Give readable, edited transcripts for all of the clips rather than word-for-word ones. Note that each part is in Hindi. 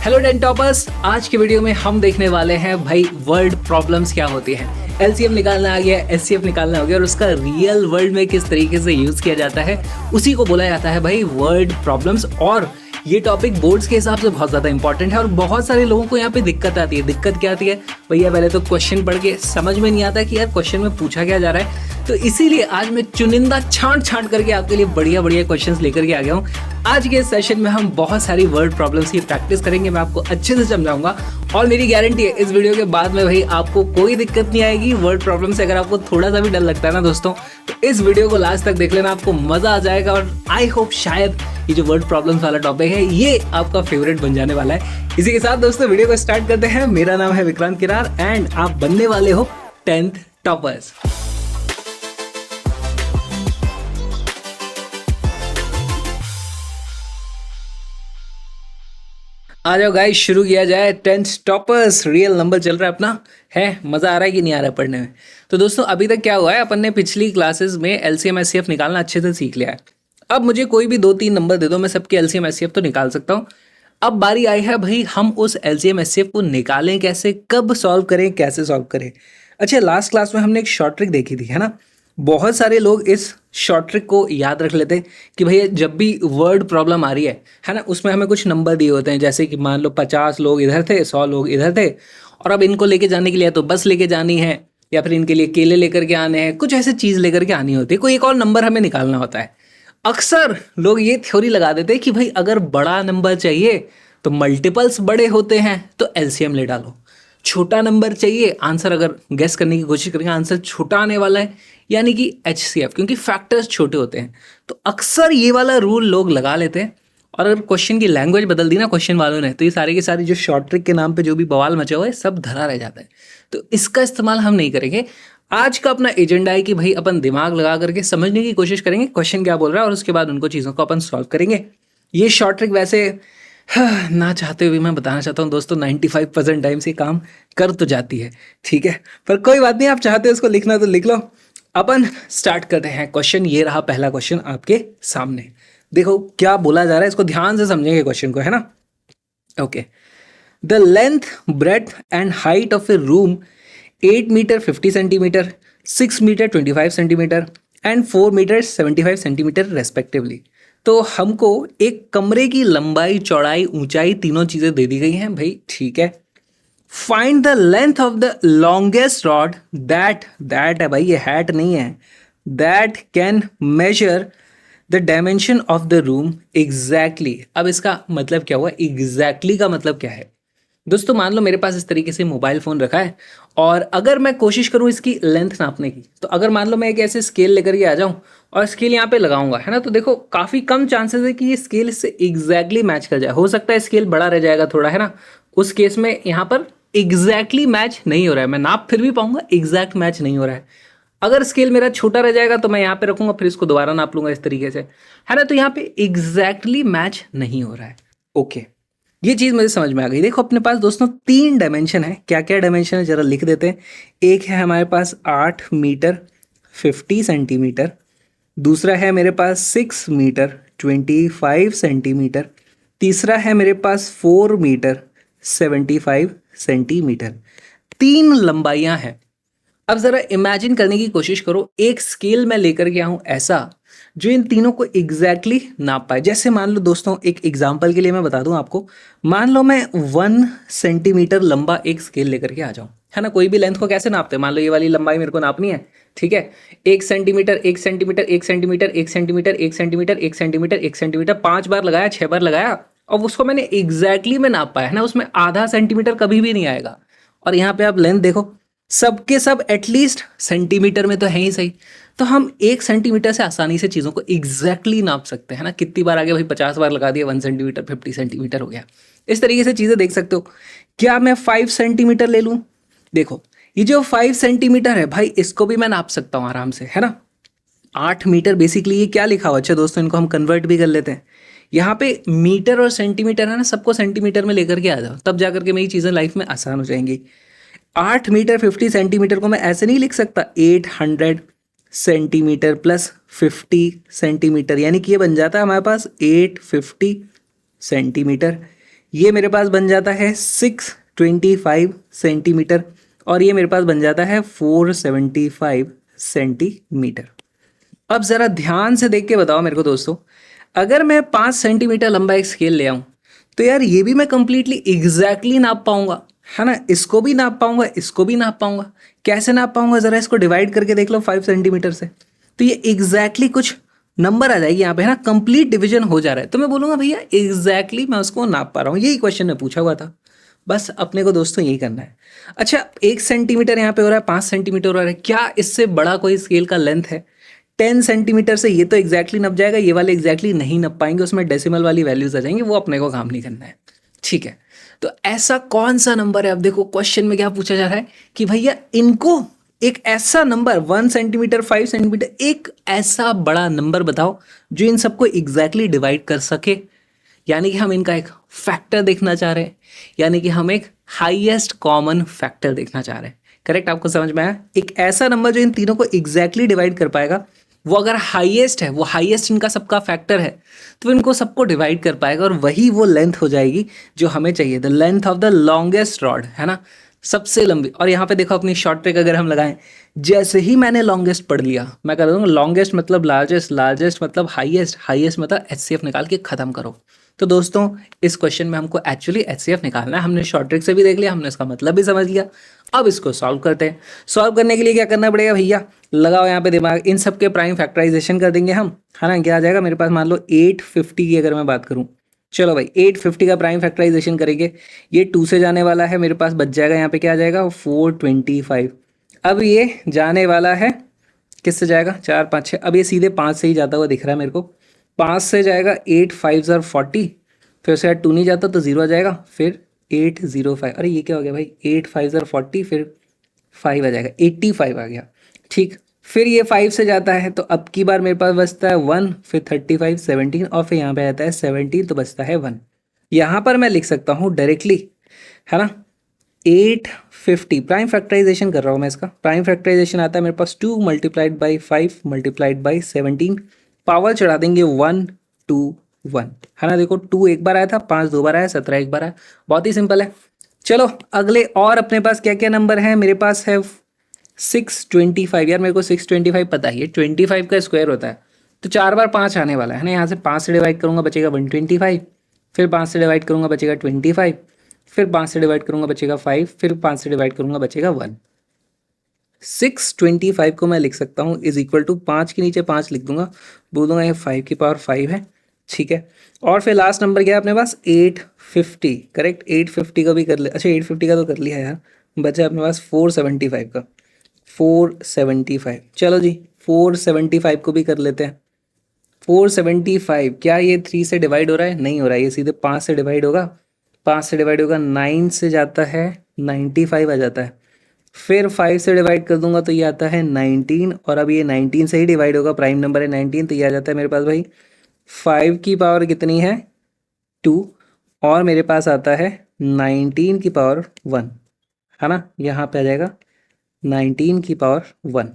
हेलो टेन टॉपर्स, आज के वीडियो में हम देखने वाले हैं भाई वर्ड प्रॉब्लम्स क्या होती हैं। एलसीएम निकालना आ गया, एचसीएफ निकालना हो गया और उसका रियल वर्ल्ड में किस तरीके से यूज किया जाता है उसी को बोला जाता है भाई वर्ड प्रॉब्लम्स। और ये टॉपिक बोर्ड्स के हिसाब से बहुत ज़्यादा इंपॉर्टेंट है और बहुत सारे लोगों को यहाँ पे दिक्कत आती है। दिक्कत क्या आती है भैया, पहले तो क्वेश्चन पढ़ के समझ में नहीं आता कि यार क्वेश्चन में पूछा क्या जा रहा है। तो इसीलिए आज मैं चुनिंदा छांट करके आपके लिए बढ़िया क्वेश्चंस लेकर के आ गया हूँ। आज के सेशन में हम बहुत सारी वर्ड प्रॉब्लम्स की प्रैक्टिस करेंगे, मैं आपको अच्छे से समझाऊंगा और मेरी गारंटी है इस वीडियो के बाद में भाई आपको कोई दिक्कत नहीं आएगी वर्ड प्रॉब्लम से। अगर आपको थोड़ा सा भी डर लगता है ना दोस्तों, तो इस वीडियो को लास्ट तक देख लेना, आपको मजा आ जाएगा। और आई होप शायद ये जो वर्ड प्रॉब्लम्स वाला टॉपिक है ये आपका फेवरेट बन जाने वाला है। इसी के साथ दोस्तों वीडियो को स्टार्ट करते हैं। मेरा नाम है विक्रांत किरार एंड आप बनने वाले हो 10th टॉपर्स। आ जाओ गाइस, शुरू किया जाए। 10th टॉपर्स रियल नंबर चल रहा है अपना, है मजा आ रहा है कि नहीं आ रहा है पढ़ने में। तो दोस्तों अभी तक क्या हुआ है, अपन ने पिछली क्लासेस में एलसीएम एचसीएफ निकालना अच्छे से सीख लिया है। अब मुझे कोई भी 2-3 नंबर दे दो, मैं सबके एलसीएम एचसीएफ तो निकाल सकता हूँ। अब बारी आई है भाई हम उस एलसीएम एचसीएफ को निकालें कैसे, कब सॉल्व करें, कैसे सॉल्व करें। अच्छा, लास्ट क्लास में हमने एक शॉर्ट ट्रिक देखी थी, है ना। बहुत सारे लोग इस शॉर्ट ट्रिक को याद रख लेते हैं कि भैया जब भी वर्ड प्रॉब्लम आ रही है ना, उसमें हमें कुछ नंबर दिए होते हैं। जैसे कि मान लो 50 लोग इधर थे, 100 लोग इधर थे और अब इनको लेके जाने के लिए तो बस लेके जानी है या फिर इनके लिए केले लेकर के आने हैं, कुछ ऐसे चीज़ लेकर के आनी होती है, कोई एक और नंबर हमें निकालना होता है। अक्सर लोग ये थ्योरी लगा देते हैं कि भाई अगर बड़ा नंबर चाहिए तो मल्टीपल्स बड़े होते हैं तो एलसीएम ले डालो, छोटा नंबर चाहिए, आंसर अगर गेस करने की कोशिश करेंगे आंसर छोटा आने वाला है यानी कि एचसीएफ, क्योंकि फैक्टर्स छोटे होते हैं। तो अक्सर ये वाला रूल लोग लगा लेते हैं और अगर क्वेश्चन की लैंग्वेज बदल दी ना क्वेश्चन वालों ने, तो ये सारे के सारे जो शॉर्ट ट्रिक के नाम पे जो भी बवाल मचा हुआ है सब धरा रह जाता है। तो इसका इस्तेमाल हम नहीं करेंगे। आज का अपना एजेंडा है कि भाई अपन दिमाग लगा करके समझने की कोशिश करेंगे क्वेश्चन क्या बोल रहा है और उसके बाद उनको चीज़ों को अपन सॉल्व करेंगे। ये शॉर्ट ट्रिक वैसे ना चाहते हुए मैं बताना चाहता हूँ दोस्तों 95% टाइम से काम कर तो जाती है, ठीक है, पर कोई बात नहीं, आप चाहते हो उसको लिखना तो लिख लो। अपन स्टार्ट करते हैं। क्वेश्चन ये रहा, पहला क्वेश्चन आपके सामने। देखो क्या बोला जा रहा है, इसको ध्यान से समझेंगे क्वेश्चन को, है ना। Okay, the length breadth and height of a room 8 metre 50 centimetre, 6 metre 25 centimetre and 4 metre 75 centimetre respectively. तो हमको एक कमरे की लंबाई, चौड़ाई, ऊंचाई तीनों चीजें दे दी गई हैं भाई, ठीक है। Find the length of the longest rod that है भाई, ये हैट नहीं है, that can measure the dimension of the room exactly. अब इसका मतलब क्या हुआ, एग्जैक्टली का मतलब क्या है दोस्तों। मान लो मेरे पास इस तरीके से मोबाइल फ़ोन रखा है और अगर मैं कोशिश करूं इसकी लेंथ नापने की, तो अगर मान लो मैं एक ऐसे स्केल लेकर के आ जाऊं और स्केल यहाँ पे लगाऊंगा, है ना, तो देखो काफ़ी कम चांसेस है कि ये स्केल इससे एग्जैक्टली मैच कर जाए। हो सकता है स्केल बड़ा रह जाएगा थोड़ा, है ना, उस केस में यहाँ पर एग्जैक्टली मैच नहीं हो रहा है। मैं नाप फिर भी पाऊंगा, एग्जैक्ट मैच नहीं हो रहा है। अगर स्केल मेरा छोटा रह जाएगा तो मैं यहाँ पे रखूंगा, फिर इसको दोबारा नाप लूंगा इस तरीके से, है ना, तो यहाँ पे एग्जैक्टली मैच नहीं हो रहा है। ओके, ये चीज़ मुझे समझ में आ गई। देखो अपने पास दोस्तों 3 डायमेंशन है। क्या क्या डायमेंशन है जरा लिख देते हैं। एक है हमारे पास 8 मीटर 50 सेंटीमीटर, दूसरा है मेरे पास 6 मीटर 25 सेंटीमीटर, तीसरा है मेरे पास 4 मीटर 75 सेंटीमीटर। 3 लंबाइयाँ हैं। अब ज़रा इमेजिन करने की कोशिश करो, एक स्केल में लेकर के आऊँ ऐसा जो इन तीनों को एग्जैक्टली नाप पाए। जैसे मान लो दोस्तों, एक एग्जांपल के लिए मैं बता दूं आपको, मान लो मैं 1 सेंटीमीटर लंबा एक स्केल लेकर के आ जाऊं, है ना। कोई भी लेंथ को कैसे नापते हैं, मान लो ये वाली लंबाई मेरे को नापनी है, ठीक है। 1 centimetre 1 centimetre 1 centimetre 1 centimetre 1 centimetre 1 centimetre 1 centimetre 5 बार लगाया, 6 बार लगाया और उसको मैंने एग्जैक्टली में नाप पाया, है ना, उसमें आधा सेंटीमीटर कभी भी नहीं आएगा। और यहाँ पे आप लेंथ देखो, सबके सब एटलीस्ट सेंटीमीटर में तो है ही सही। तो हम 1 सेंटीमीटर से आसानी से चीज़ों को एग्जैक्टली नाप सकते हैं ना। कितनी बार आ गया भाई, 50 बार लगा दिया, 1 सेंटीमीटर 50 सेंटीमीटर हो गया। इस तरीके से चीज़ें देख सकते हो। क्या मैं 5 सेंटीमीटर ले लूँ, देखो ये जो 5 सेंटीमीटर है भाई, इसको भी मैं नाप सकता हूँ आराम से, है ना। 8 मीटर बेसिकली ये क्या लिखा हुआ, अच्छा दोस्तों इनको हम कन्वर्ट भी कर लेते हैं। यहाँ पे मीटर और सेंटीमीटर है ना, सबको सेंटीमीटर में लेकर के आ जाओ, तब जाकर के मेरी चीज़ें लाइफ में आसान हो जाएंगी। 8 मीटर 50 सेंटीमीटर को मैं ऐसे नहीं लिख सकता, 800 सेंटीमीटर प्लस 50 सेंटीमीटर, यानी कि ये बन जाता है हमारे पास 850 सेंटीमीटर। ये मेरे पास बन जाता है 625 सेंटीमीटर और ये मेरे पास बन जाता है 475 सेंटीमीटर। अब ज़रा ध्यान से देख के बताओ मेरे को दोस्तों, अगर मैं 5 सेंटीमीटर लंबा एक स्केल ले आऊँ तो यार ये भी मैं कंप्लीटली एग्जैक्टली नाप पाऊंगा, है ना। इसको भी नाप पाऊंगा, इसको भी नाप पाऊंगा। कैसे नाप पाऊंगा, ज़रा इसको डिवाइड करके देख लो 5 सेंटीमीटर से, तो ये एग्जैक्टली कुछ नंबर आ जाएगी यहाँ पे, है ना। कंप्लीट डिवीजन हो जा रहा है तो मैं बोलूँगा भैया एग्जैक्टली मैं उसको नाप पा रहा हूँ। यही क्वेश्चन में पूछा हुआ था, बस अपने को दोस्तों यही करना है। अच्छा 1 सेंटीमीटर यहाँ पे हो रहा है, 5 सेंटीमीटर हो रहा है, क्या इससे बड़ा कोई स्केल का लेंथ है? 10 सेंटीमीटर से ये तो एग्जैक्टली नप जाएगा, ये वाले एग्जैक्टली नहीं नप पाएंगे, उसमें डेसिमल वाली वैल्यूज आ जाएंगे, वो अपने को काम नहीं करना है, ठीक है। तो ऐसा कौन सा नंबर है, अब देखो क्वेश्चन में क्या पूछा जा रहा है कि भैया इनको एक ऐसा नंबर 1 सेंटीमीटर 5 सेंटीमीटर, एक ऐसा बड़ा नंबर बताओ जो इन सबको एग्जैक्टली डिवाइड कर सके। यानी कि हम इनका एक फैक्टर देखना चाह रहे हैं, यानी कि हम एक हाईएस्ट कॉमन फैक्टर देखना चाह रहे हैं। करेक्ट, आपको समझ में आया? एक ऐसा नंबर जो इन तीनों को एग्जैक्टली डिवाइड कर पाएगा, वो अगर हाईएस्ट है, वो हाईएस्ट इनका सबका फैक्टर है, तो इनको सबको डिवाइड कर पाएगा और वही वो लेंथ हो जाएगी जो हमें चाहिए, the length of the longest rod, है ना, सबसे लंबी। और यहाँ पे देखो अपनी शॉर्ट ट्रिक अगर हम लगाएं, जैसे ही मैंने लॉन्गेस्ट पढ़ लिया, मैं कह दूँगा लॉन्गेस्ट मतलब लार्जेस्ट, लार्जेस्ट मतलब हाईएस्ट, हाईएस्ट मतलब एचसीएफ निकाल के खत्म करो। तो दोस्तों इस क्वेश्चन में हमको एक्चुअली एचसीएफ निकालना है। हमने शॉर्ट ट्रिक से भी देख लिया, हमने इसका मतलब भी समझ लिया। अब इसको सॉल्व करते हैं। सॉल्व करने के लिए क्या करना पड़ेगा भैया, लगाओ यहाँ पे दिमाग, इन सब के प्राइम फैक्टराइजेशन कर देंगे हम, है ना। क्या आ जाएगा मेरे पास, मान लो 850 की अगर मैं बात करूँ, चलो भाई 850 का प्राइम फैक्टराइजेशन करेंगे, ये 2 से जाने वाला है, मेरे पास बच जाएगा यहाँ पे क्या आ जाएगा 425। अब ये जाने वाला है किससे जाएगा, 4 5 6, अब ये सीधे 5 से ही जाता हुआ दिख रहा है मेरे को। 5 से जाएगा 8 5 40, फिर उसके बाद 2 नहीं जाता तो 0 आ जाएगा, फिर 805, अरे ये क्या हो गया भाई, 8 5 40 फिर 5 आ जाएगा, 85 आ गया, ठीक। फिर ये 5 से जाता है तो अब की बार मेरे पास बचता है 1, फिर 35 17 और फिर यहाँ पे आता है 17, तो बचता है 1। यहाँ पर मैं लिख सकता हूँ डायरेक्टली, है ना, 850 प्राइम फैक्टराइजेशन कर रहा हूँ मैं इसका। प्राइम फैक्टराइजेशन आता है मेरे पास 2 multiplied by 5 multiplied by 17, power चढ़ा देंगे 1 2 1, है ना। देखो 2 एक बार आया था, 5 2 बार आया, 17 एक बार आया, बहुत ही सिंपल है। चलो अगले और अपने पास क्या क्या नंबर हैं, मेरे पास है 625। यार मेरे को 625 पता ही है, 25 का स्क्वायर होता है, तो 4 बार 5 आने वाला है ना। यहाँ से 5 से डिवाइड करूँगा बचेगा 125, फिर 5 से डिवाइड करूँगा बचेगा 25, फिर 5 से डिवाइड करूँगा बचेगा 5, फिर 5 से डिवाइड करूँगा बचेगा 1। 625 को मैं लिख सकता हूँ इज इक्वल टू 5 के नीचे 5 लिख दूंगा, बोल दूंगा ये 5 की पावर 5 है, ठीक है। और फिर लास्ट नंबर क्या है अपने पास 850, करेक्ट। 850 का भी कर ले, अच्छा 850 का तो कर लिया है यार, बचा अपने पास 475 का, 475। चलो जी 475 को भी कर लेते हैं। 475 क्या ये 3 से डिवाइड हो रहा है, नहीं हो रहा है, ये सीधे 5 से डिवाइड होगा, 5 से डिवाइड होगा, 9 से जाता है 95 आ जाता है, फिर 5 से डिवाइड कर दूंगा तो ये आता है 19, और अब ये 19 से ही डिवाइड होगा, प्राइम नंबर है 19, तो ये आ जाता है मेरे पास भाई 5 की पावर कितनी है 2, और मेरे पास आता है 19 की पावर 1, है ना। यहाँ पे आ जाएगा 19 की पावर 1।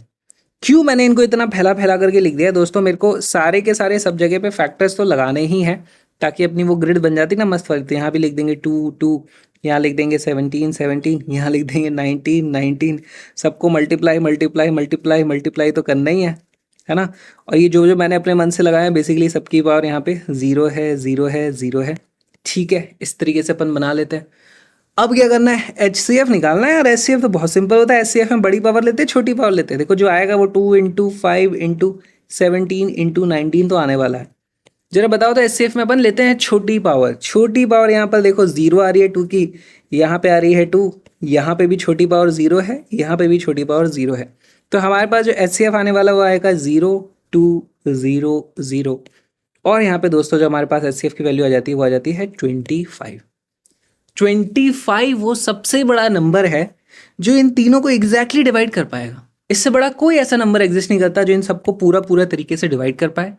क्यों मैंने इनको इतना फैला फैला करके लिख दिया दोस्तों, मेरे को सारे के सारे सब जगह पे फैक्टर्स तो लगाने ही हैं, ताकि अपनी वो ग्रिड बन जाती ना मस्त वाली। तो यहाँ भी लिख देंगे 2 2, यहाँ लिख देंगे 17 17, यहाँ लिख देंगे 19 19, सबको मल्टीप्लाई मल्टीप्लाई मल्टीप्लाई मल्टीप्लाई तो करना ही है ना। और ये जो जो मैंने अपने मन से लगाया बेसिकली सबकी पावर यहाँ पे 0 है 0 है 0 है, ठीक है। इस तरीके से अपन बना लेते हैं। अब क्या करना है, एचसीएफ निकालना है यार। एचसीएफ तो बहुत सिंपल होता है, एचसीएफ में बड़ी पावर लेते हैं छोटी पावर लेते हैं। देखो जो आएगा वो 2 इंटू 5 इंटू 17 इंटू 19 तो आने वाला है। जरा बताओ तो एचसीएफ में अपन लेते हैं छोटी पावर। छोटी पावर यहाँ पर देखो 0 आ रही है 2 की, यहाँ पे आ रही है 2, यहाँ पे भी छोटी पावर 0 है, यहाँ पे भी छोटी पावर 0 है। तो हमारे पास जो एचसीएफ आने वाला वो आएगा 0 2 0 0, और यहाँ पे दोस्तों जो हमारे पास एचसीएफ की वैल्यू आ जाती है वो आ जाती है 25। 25 वो सबसे बड़ा नंबर है जो इन तीनों को एग्जैक्टली डिवाइड कर पाएगा। इससे बड़ा कोई ऐसा नंबर एग्जिस्ट नहीं करता जो इन सबको पूरा पूरा तरीके से डिवाइड कर पाए।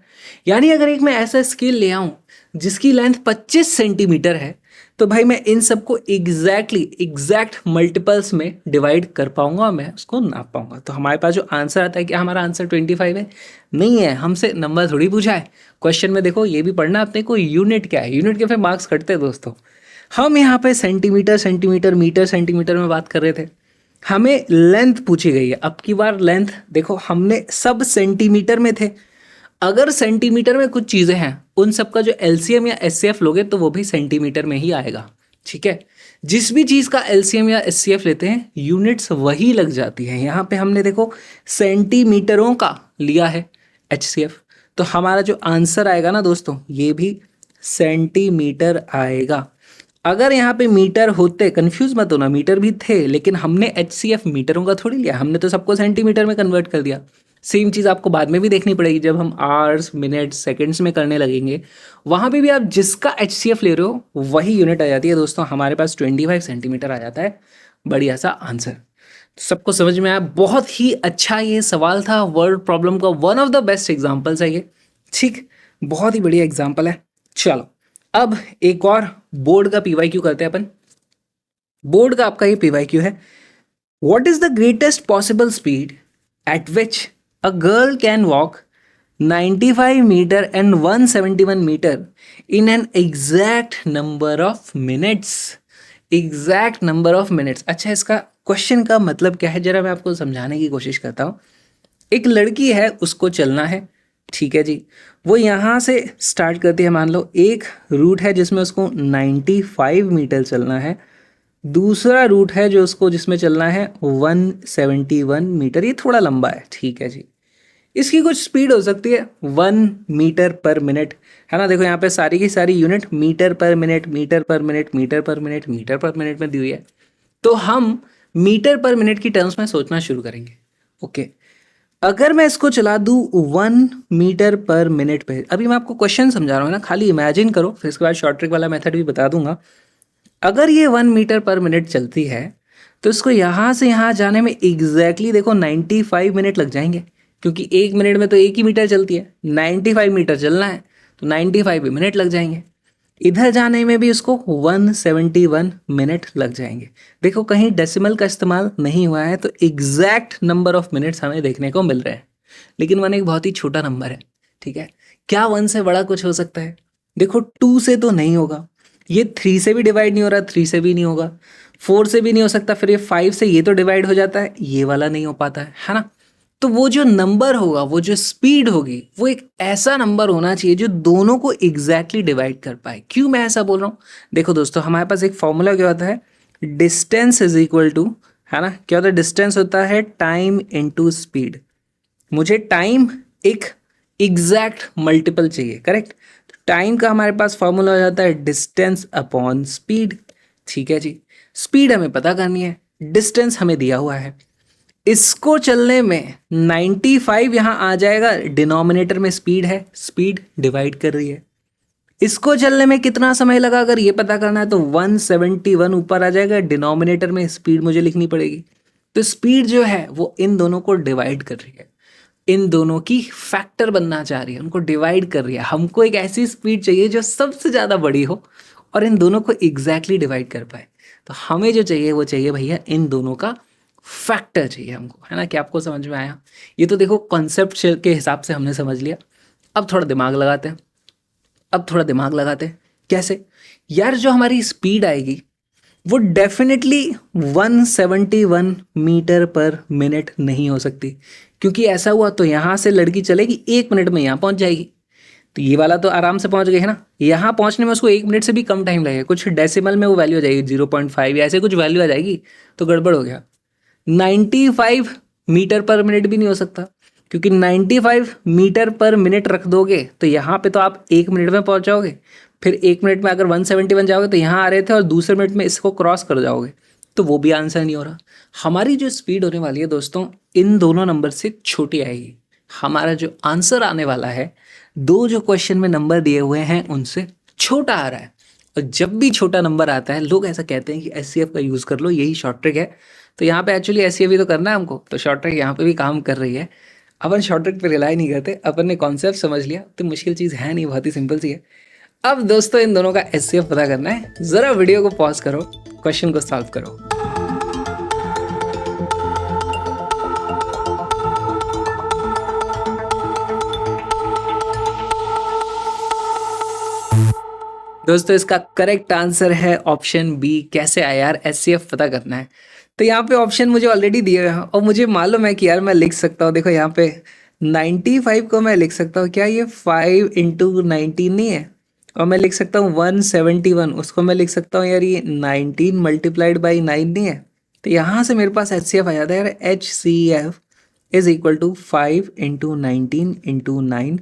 यानी अगर एक मैं ऐसा स्केल ले आऊं जिसकी लेंथ 25 सेंटीमीटर है, तो भाई मैं इन सबको एग्जैक्ट मल्टीपल्स में डिवाइड कर पाऊंगा और मैं उसको नाप पाऊंगा। तो हमारे पास जो आंसर आता है, क्या हमारा आंसर 25 है? नहीं है, हमसे नंबर थोड़ी पूछा है। क्वेश्चन में देखो ये भी पढ़ना अपने को, यूनिट क्या है, यूनिट के फिर मार्क्स कटते हैं दोस्तों। हम यहाँ पे सेंटीमीटर सेंटीमीटर मीटर सेंटीमीटर में बात कर रहे थे, हमें लेंथ पूछी गई है। अब की बार लेंथ देखो, हमने सब सेंटीमीटर में थे। अगर सेंटीमीटर में कुछ चीज़ें हैं, उन सब का जो एलसीएम या एचसीएफ लोगे तो वो भी सेंटीमीटर में ही आएगा। ठीक है, जिस भी चीज़ का एलसीएम या एचसीएफ लेते हैं यूनिट्स वही लग जाती है। यहाँ पे हमने देखो सेंटीमीटरों का लिया है एचसीएफ, तो हमारा जो आंसर आएगा ना दोस्तों, ये भी सेंटीमीटर आएगा। अगर यहाँ पे मीटर होते, कंफ्यूज मत होना, मीटर भी थे लेकिन हमने एचसीएफ मीटरों का थोड़ी लिया, हमने तो सबको सेंटीमीटर में कन्वर्ट कर दिया। सेम चीज़ आपको बाद में भी देखनी पड़ेगी जब हम आवर्स मिनट्स सेकंड्स में करने लगेंगे, वहाँ पे भी आप जिसका एचसीएफ ले रहे हो वही यूनिट आ जाती है। दोस्तों हमारे पास 25 सेंटीमीटर आ जाता है। बढ़िया सा आंसर, सबको समझ में आया। बहुत ही अच्छा ये सवाल था, वर्ड प्रॉब्लम का one of the best examples है ये। ठीक, बहुत ही बढ़िया एग्जाम्पल है। चलो अब एक और बोर्ड का पीवाईक्यू करते हैं अपन। बोर्ड का आपका ये पीवाईक्यू है, what is the greatest possible speed at which a girl can walk 95 metre and 171 metre in an exact number of minutes. Exact number of minutes. अच्छा, इसका क्वेश्चन का मतलब क्या है, जरा मैं आपको समझाने की कोशिश करता हूँ। एक लड़की है, उसको चलना है, ठीक है जी। वो यहाँ से स्टार्ट करती है, मान लो एक रूट है जिसमें उसको 95 मीटर चलना है, दूसरा रूट है जो उसको जिसमें चलना है 171 मीटर, ये थोड़ा लंबा है, ठीक है जी। इसकी कुछ स्पीड हो सकती है 1 मीटर पर मिनट, है ना। देखो यहाँ पे सारी की सारी unit metre per minute metre per minute metre per minute metre per minute में दी हुई है, तो हम मीटर पर मिनट की टर्म्स में सोचना शुरू करेंगे। ओके, अगर मैं इसको चला दूँ 1 मीटर पर मिनट पे, अभी मैं आपको क्वेश्चन समझा रहा हूँ ना, खाली इमेजिन करो, फिर इसके बाद शॉर्ट ट्रिक वाला मेथड भी बता दूंगा। अगर ये 1 मीटर पर मिनट चलती है तो इसको यहाँ से यहाँ जाने में एग्जैक्टली देखो 95 मिनट लग जाएंगे, क्योंकि एक मिनट में तो एक ही मीटर चलती है, 95 मीटर चलना है तो 95 मिनट लग जाएंगे। इधर जाने में भी उसको 171 मिनट लग जाएंगे। देखो कहीं डेसिमल का इस्तेमाल नहीं हुआ है, तो एग्जैक्ट नंबर ऑफ मिनट्स हमें देखने को मिल रहे हैं। लेकिन 1 एक बहुत ही छोटा नंबर है, ठीक है। क्या 1 से बड़ा कुछ हो सकता है? देखो 2 से तो नहीं होगा, ये 3 से भी डिवाइड नहीं हो रहा, 3 से भी नहीं होगा, 4 से भी नहीं हो सकता, फिर ये 5 से ये तो डिवाइड हो जाता है, ये वाला नहीं हो पाता है ना। तो वो जो नंबर होगा, वो जो स्पीड होगी, वो एक ऐसा नंबर होना चाहिए जो दोनों को एग्जैक्टली डिवाइड कर पाए। क्यों मैं ऐसा बोल रहा हूँ? देखो दोस्तों, हमारे पास एक फॉर्मूला क्या होता है, डिस्टेंस इज इक्वल टू, है ना, क्या होता है, डिस्टेंस होता है टाइम इनटू स्पीड। मुझे टाइम एक एग्जैक्ट मल्टीपल चाहिए, करेक्ट। टाइम का हमारे पास फॉर्मूला हो जाता है डिस्टेंस अपॉन स्पीड, ठीक है जी। स्पीड हमें पता करनी है, डिस्टेंस हमें दिया हुआ है। इसको चलने में 95 यहाँ आ जाएगा, डिनोमिनेटर में स्पीड है, स्पीड डिवाइड कर रही है। इसको चलने में कितना समय लगा, अगर ये पता करना है तो 171 ऊपर आ जाएगा, डिनोमिनेटर में स्पीड मुझे लिखनी पड़ेगी। तो स्पीड जो है वो इन दोनों को डिवाइड कर रही है, इन दोनों की फैक्टर बनना चाह रही है, उनको डिवाइड कर रही है। हमको एक ऐसी स्पीड चाहिए जो सबसे ज़्यादा बड़ी हो और इन दोनों को एग्जैक्टली डिवाइड कर पाए। तो हमें जो चाहिए वो चाहिए भैया इन दोनों का फैक्टर चाहिए हमको, है ना। क्या आपको समझ में आया? ये तो देखो कॉन्सेप्ट के हिसाब से हमने समझ लिया। अब थोड़ा दिमाग लगाते हैं, कैसे यार? जो हमारी स्पीड आएगी वो डेफिनेटली 171 मीटर पर मिनट नहीं हो सकती, क्योंकि ऐसा हुआ तो यहाँ से लड़की चलेगी 1 मिनट में यहाँ पहुँच जाएगी, तो ये वाला तो आराम से पहुँच गई है ना। यहाँ पहुँचने में उसको 1 मिनट से भी कम टाइम लगेगा, कुछ डेसिमल में वो वैल्यू आ जाएगी 0.5 या ऐसे कुछ वैल्यू आ जाएगी, तो गड़बड़ हो गया। 95 मीटर पर मिनट भी नहीं हो सकता, क्योंकि 95 मीटर पर मिनट रख दोगे तो यहाँ पे तो आप 1 मिनट में पहुँच जाओगे, फिर 1 मिनट में अगर 171 जाओगे तो यहाँ आ रहे थे और दूसरे मिनट में इसको क्रॉस कर जाओगे, तो वो भी आंसर नहीं हो रहा। हमारी जो स्पीड होने वाली है दोस्तों, इन दोनों नंबर से छोटी आएगी। हमारा जो आंसर आने वाला है, दो जो क्वेश्चन में नंबर दिए हुए हैं उनसे छोटा आ रहा है। और जब भी छोटा नंबर आता है लोग ऐसा कहते हैं कि एचसीएफ का यूज़ कर लो, यही शॉर्ट ट्रिक है। तो यहाँ पे एक्चुअली एचसीएफ भी तो करना है हमको, तो शॉर्ट ट्रिक यहाँ पे भी काम कर रही है। अपन शॉर्ट ट्रिक पे रिलाई नहीं करते, अपन ने कॉन्सेप्ट समझ लिया, तो मुश्किल चीज़ है नहीं, बहुत ही सिंपल सी है। अब दोस्तों इन दोनों का एचसीएफ पता करना है, ज़रा वीडियो को पॉज करो, क्वेश्चन को सॉल्व करो। दोस्तों इसका करेक्ट आंसर है ऑप्शन बी। कैसे आया यार, एचसीएफ पता करना है। तो यहाँ पे ऑप्शन मुझे ऑलरेडी दिए हुए हैं और मुझे मालूम है कि यार मैं लिख सकता हूँ। देखो यहाँ पे 95 को मैं लिख सकता हूँ, क्या ये 5 इंटू 19 नहीं है? और मैं लिख सकता हूँ 171, उसको मैं लिख सकता हूँ यार ये 19 मल्टीप्लाइड बाई 9 नहीं है? तो यहाँ से मेरे पास एच सी एफ आ जाता है यार, H C F is equal to 5 into 19 into 9।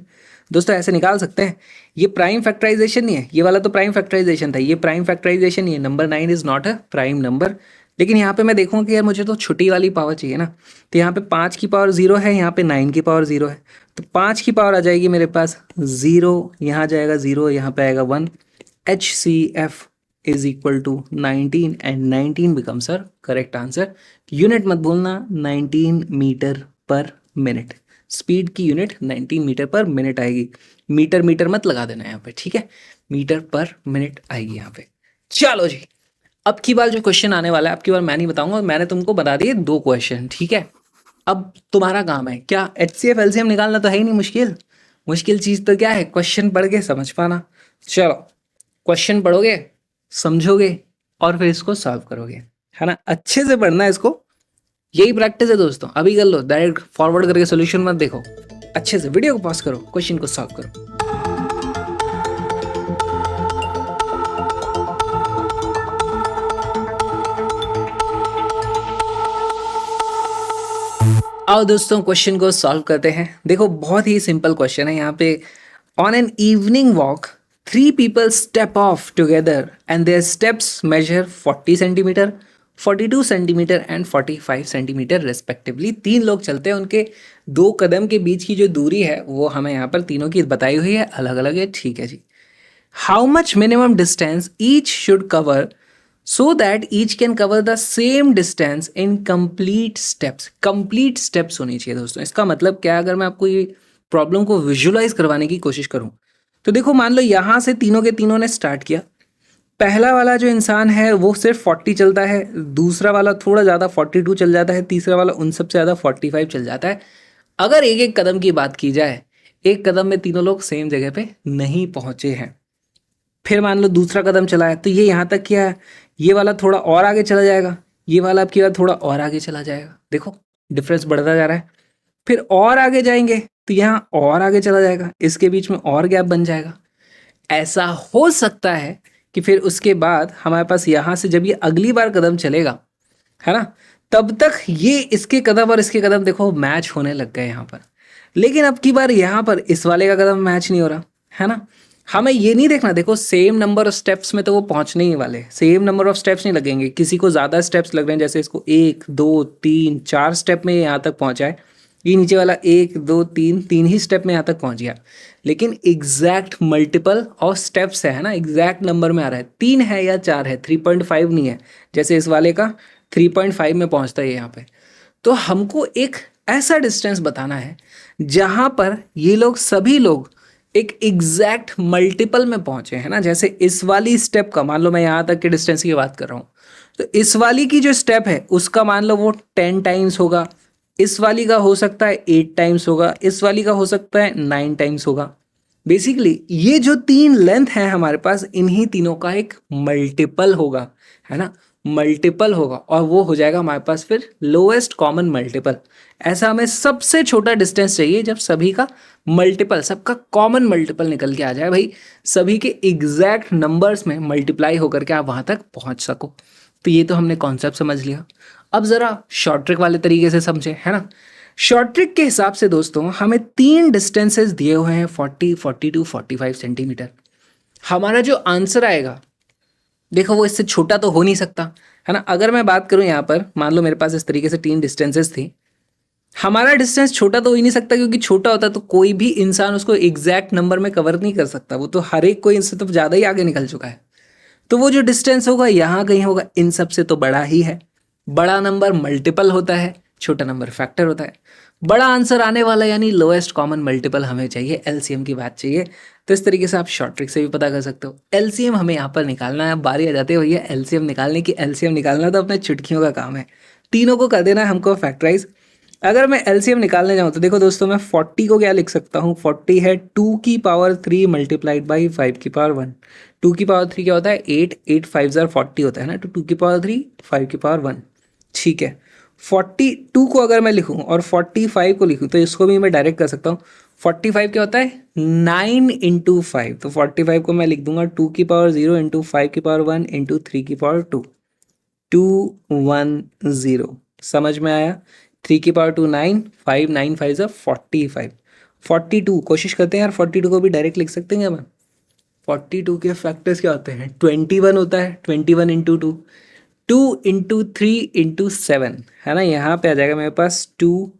दोस्तों ऐसे निकाल सकते हैं। ये प्राइम फैक्टराइजेशन नहीं है, ये वाला तो प्राइम फैक्टराइजेशन था, ये प्राइम फैक्टराइजेशन नहीं है। Number 9 is not a prime number. लेकिन यहाँ पे मैं देखूँ कि यार मुझे तो छोटी वाली पावर चाहिए ना। तो यहाँ पे 5 की पावर 0 है, यहाँ पे 9 की पावर 0 है। तो 5 की पावर आ जाएगी मेरे पास 0, यहाँ जाएगा 0, यहाँ पे आएगा 1। H C F is equal to 19 and 19 becomes our correct answer. Unit मत भूलना, 19 मीटर पर मिनट। स्पीड की यूनिट 19 मीटर पर मिनट आएगी। मीटर मीटर मत लगा देना यहाँ पे, ठीक है? मीटर पर मिनट आएगी यहाँ पे। चलो जी, अब की बार जो क्वेश्चन आने वाला है, अब की बार मैं नहीं बताऊंगा, मैंने तुमको बता दिए 2 क्वेश्चन, ठीक है? अब तुम्हारा काम है क्या, एचसीएफ एलसीएम निकालना तो है ही नहीं मुश्किल। मुश्किल चीज तो क्या है, क्वेश्चन पढ़ के समझ पाना। चलो, क्वेश्चन पढ़ोगे, समझोगे और फिर इसको सॉल्व करोगे, है ना? अच्छे से पढ़ना है इसको, यही प्रैक्टिस है दोस्तों। अभी कर लो, डायरेक्ट फॉरवर्ड करके सोल्यूशन मत देखो, अच्छे से वीडियो को पॉज करो, क्वेश्चन को सॉल्व करो। आओ दोस्तों क्वेश्चन को सॉल्व करते हैं। देखो बहुत ही सिंपल क्वेश्चन है यहाँ पे। On an evening walk 3 people step off together and their steps measure 40 centimetre, 42 centimetre and 45 centimetre respectively. 3 लोग चलते हैं, उनके 2 कदम के बीच की जो दूरी है वो हमें यहाँ पर तीनों की बताई हुई है, अलग अलग है, ठीक है जी। How much minimum distance each should cover so that each can cover the same distance in complete steps. Complete steps होनी चाहिए दोस्तों। इसका मतलब क्या है, अगर मैं आपको ये प्रॉब्लम को विजुअलाइज करवाने की कोशिश करूं तो देखो, मान लो यहां से तीनों के तीनों ने स्टार्ट किया। पहला वाला जो इंसान है वो सिर्फ 40 चलता है, दूसरा वाला थोड़ा ज़्यादा 42 चल जाता है, तीसरा वाला उन सबसे ज़्यादा 45 चल जाता है। अगर एक एक कदम की बात की जाए, एक कदम में तीनों लोग सेम जगह पे नहीं पहुंचे हैं। फिर मान लो दूसरा कदम चला है तो ये यहाँ तक किया है, ये वाला थोड़ा और आगे चला जाएगा, ये वाला आपकी बात थोड़ा और आगे चला जाएगा। देखो डिफरेंस बढ़ता जा रहा है। फिर और आगे जाएंगे तो यहाँ और आगे चला जाएगा, इसके बीच में और गैप बन जाएगा। ऐसा हो सकता है कि फिर उसके बाद हमारे पास यहाँ से जब ये अगली बार कदम चलेगा, है ना, तब तक ये इसके कदम और इसके कदम देखो मैच होने लग गए यहाँ पर। लेकिन अब की बार यहाँ पर इस वाले का कदम मैच नहीं हो रहा, है ना। हमें ये नहीं देखना, देखो सेम नंबर ऑफ स्टेप्स में तो वो पहुंचने ही वाले, सेम नंबर ऑफ स्टेप्स नहीं लगेंगे। किसी को ज़्यादा स्टेप्स लग रहे हैं, जैसे इसको 1 2 3 4 स्टेप में यहाँ तक पहुंचा है, ये नीचे वाला 1 2 3 3 ही स्टेप में यहाँ तक पहुंच गया। लेकिन एग्जैक्ट मल्टीपल ऑफ स्टेप्स है ना, एग्जैक्ट नंबर में आ रहा है, 3 है या 4 है, 3.5 नहीं है जैसे इस वाले का 3.5 में पहुंचता है यहाँ पे। तो हमको एक ऐसा डिस्टेंस बताना है जहाँ पर ये लोग सभी लोग एक एग्जैक्ट मल्टीपल में पहुंचे, है ना। जैसे इस वाली स्टेप का मान लो, मैं यहाँ तक के डिस्टेंस की बात कर रहा हूँ, तो इस वाली की जो स्टेप है उसका मान लो वो 10 टाइम्स होगा, इस वाली का हो सकता है 8 टाइम्स होगा, इस वाली का हो सकता है 9 टाइम्स होगा। बेसिकली ये जो 3 लेंथ है हमारे पास, इन्हीं तीनों का एक मल्टीपल होगा, है ना, मल्टीपल होगा। और वो हो जाएगा हमारे पास फिर लोएस्ट कॉमन मल्टीपल। ऐसा हमें सबसे छोटा डिस्टेंस चाहिए जब सभी का मल्टीपल, सबका कॉमन मल्टीपल निकल के आ जाए भाई, सभी के एग्जैक्ट नंबर्स में मल्टीप्लाई होकर के आप वहां तक पहुंच सको। तो ये तो हमने कॉन्सेप्ट समझ लिया। अब जरा शॉर्ट ट्रिक वाले तरीके से समझे, है ना। शॉर्ट ट्रिक के हिसाब से दोस्तों हमें 3 डिस्टेंसेस दिए हुए हैं, 40 42 45 सेंटीमीटर। हमारा जो आंसर आएगा देखो वो इससे छोटा तो हो नहीं सकता, है ना। अगर मैं बात करूं यहाँ पर, मान लो मेरे पास इस तरीके से 3 डिस्टेंसेस थी, हमारा डिस्टेंस छोटा तो हो ही नहीं सकता, क्योंकि छोटा होता तो कोई भी इंसान उसको एग्जैक्ट नंबर में कवर नहीं कर सकता, वो तो हर एक कोई इनसे तो ज़्यादा ही आगे निकल चुका है। तो वो जो डिस्टेंस होगा यहाँ कहीं होगा, इन सब से तो बड़ा ही है। बड़ा नंबर मल्टीपल होता है, छोटा नंबर फैक्टर होता है। बड़ा आंसर आने वाला यानी लोएस्ट कॉमन मल्टीपल हमें चाहिए, एलसीएम की बात चाहिए। तो इस तरीके से आप शॉर्ट ट्रिक से भी पता कर सकते हो। एलसीएम हमें यहाँ पर निकालना है, बारी आ जाती है भैया एलसीएम निकालने की। एलसीएम निकालना तो अपने चुटकियों का काम है, तीनों को कर देना है हमको फैक्टराइज। अगर मैं एलसीएम निकालने जाऊँ तो देखो दोस्तों, मैं 40 को क्या लिख सकता हूँ, 40 है 2 की पावर 3 मल्टीप्लाइड बाई 5 की पावर 1। 2 की पावर 3 क्या होता है, 8, 8 5 ज़ार 40 होता है ना, तो 2 की पावर 3 5 की पावर 1। ठीक है, 42 को अगर मैं लिखूँ और 45 को लिखूँ तो इसको भी मैं डायरेक्ट कर सकता हूँ। 45 क्या होता है, 9 × 5, तो 45 को मैं लिख दूंगा 2 की पावर 0 इंटू 5 की पावर 1 इंटू 3 की पावर 2, 210। समझ में आया। 3 की पावर 2 9, 5 9 5 ज़ा 45। 42 कोशिश करते हैं यार, 42 को भी डायरेक्ट लिख सकते हैं क्या मैं। 42 के फैक्टर्स क्या होते हैं, 21 होता है, 21 इंटू 2, 2 इंटू 3 इंटू 7 है ना। यहाँ पे आ जाएगा मेरे पास 2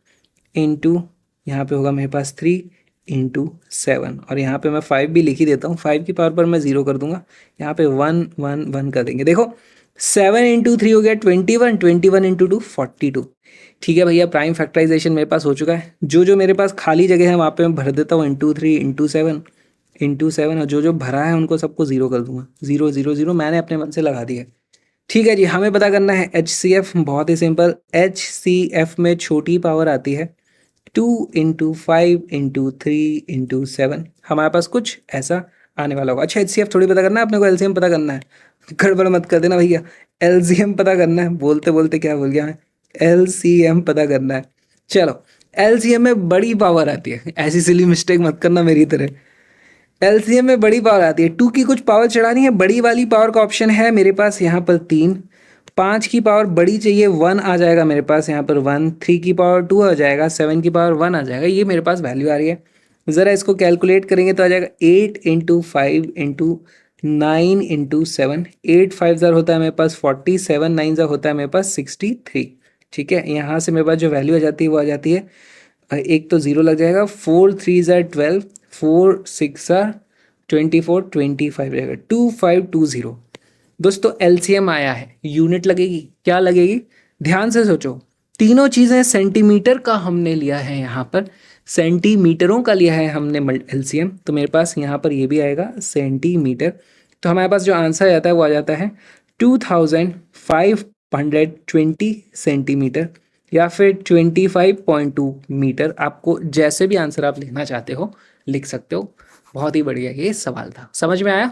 इंटू, यहाँ पे होगा मेरे पास 3 इंटू 7, और यहाँ पे मैं 5 भी लिख ही देता हूँ। 5 की पावर पर मैं 0 कर दूंगा, यहाँ पे 1 1 1 कर देंगे। देखो 7 इंटू 3 हो गया 21, 21 इंटू 2 42। ठीक है भैया, प्राइम फैक्टराइजेशन मेरे पास हो चुका है। जो जो मेरे पास खाली जगह है वहाँ पे मैं भर देता हूँ इंटू 3 इंटू 7, और जो जो भरा है उनको सबको 0 कर दूंगा। 0 0 0 मैंने अपने मन से लगा दिया। ठीक है जी, हमें पता करना है HCF। बहुत ही सिंपल, HCF में छोटी पावर आती है 2 इंटू 5 इंटू 3 इंटू 7। हमारे पास कुछ ऐसा आने वाला होगा। अच्छा, HCF थोड़ी पता करना है अपने को, LCM पता करना है। गड़बड़ मत कर देना भैया, LCM पता करना है। बोलते बोलते क्या बोल गया मैं, LCM पता करना है। चलो, LCM में बड़ी पावर आती है, ऐसी सिली मिस्टेक मत करना मेरी तरह। एलसीएम में बड़ी पावर आती है, 2 की कुछ पावर चढ़ानी है, बड़ी वाली पावर का ऑप्शन है मेरे पास यहाँ पर 3। 5 की पावर बड़ी चाहिए, 1 आ जाएगा मेरे पास यहाँ पर 1। 3 की पावर 2 आ जाएगा, 7 की पावर 1 आ जाएगा, ये मेरे पास वैल्यू आ रही है। ज़रा इसको कैलकुलेट करेंगे तो आ जाएगा 8 इंटू 5 इंटू 9 इंटू 7। 8 5 ज़र होता है मेरे पास 40, 7 9 ज़र होता है मेरे पास 63। ठीक है, यहाँ से मेरे पास जो वैल्यू आ जाती है वो आ जाती है, एक तो 0 लग जाएगा, 4 3 ज़र 12, 4 6 ज़र 24, 25 रहेगा, 2520। दोस्तों एलसीएम आया है, यूनिट लगेगी, क्या लगेगी, ध्यान से सोचो। तीनों चीज़ें सेंटीमीटर का हमने लिया है, यहाँ पर सेंटीमीटरों का लिया है हमने एलसीएम, तो मेरे पास यहाँ पर ये भी आएगा सेंटीमीटर। तो हमारे पास जो आंसर आता है वो आ जाता है 2520 सेंटीमीटर, या फिर 25.2 मीटर। आपको जैसे भी आंसर आप लिखना चाहते हो लिख सकते हो। बहुत ही बढ़िया ये सवाल था, समझ में आया।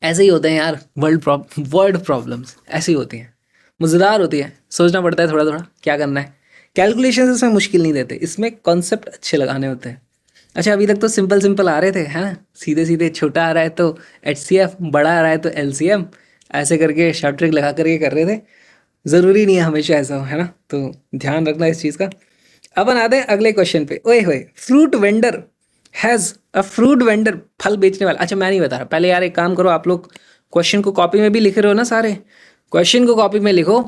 ऐसे ही होते हैं यार वर्ड प्रॉब्लम्स, ऐसी होती हैं, मज़ेदार होती है, सोचना पड़ता है थोड़ा थोड़ा क्या करना है। कैलकुलेशन इसमें मुश्किल नहीं देते, इसमें कॉन्सेप्ट अच्छे लगाने होते हैं। अच्छा, अभी तक तो सिंपल सिंपल आ रहे थे, है ना, सीधे सीधे, छोटा आ रहा है तो HCF, बड़ा आ रहा है तो LCM, ऐसे करके शॉर्ट ट्रिक लगा करके कर रहे थे। ज़रूरी नहीं है हमेशा ऐसा हो, है ना, तो ध्यान रखना इस चीज़ का। अपन आते हैं अगले क्वेश्चन पे। ओए होए, fruit vendor has a fruit vendor, फल बेचने वाला। अच्छा, मैं नहीं बता रहा, पहले यार एक काम करो, आप लोग क्वेश्चन को कॉपी में भी लिख रहे हो ना सारे, क्वेश्चन को कॉपी में लिखो,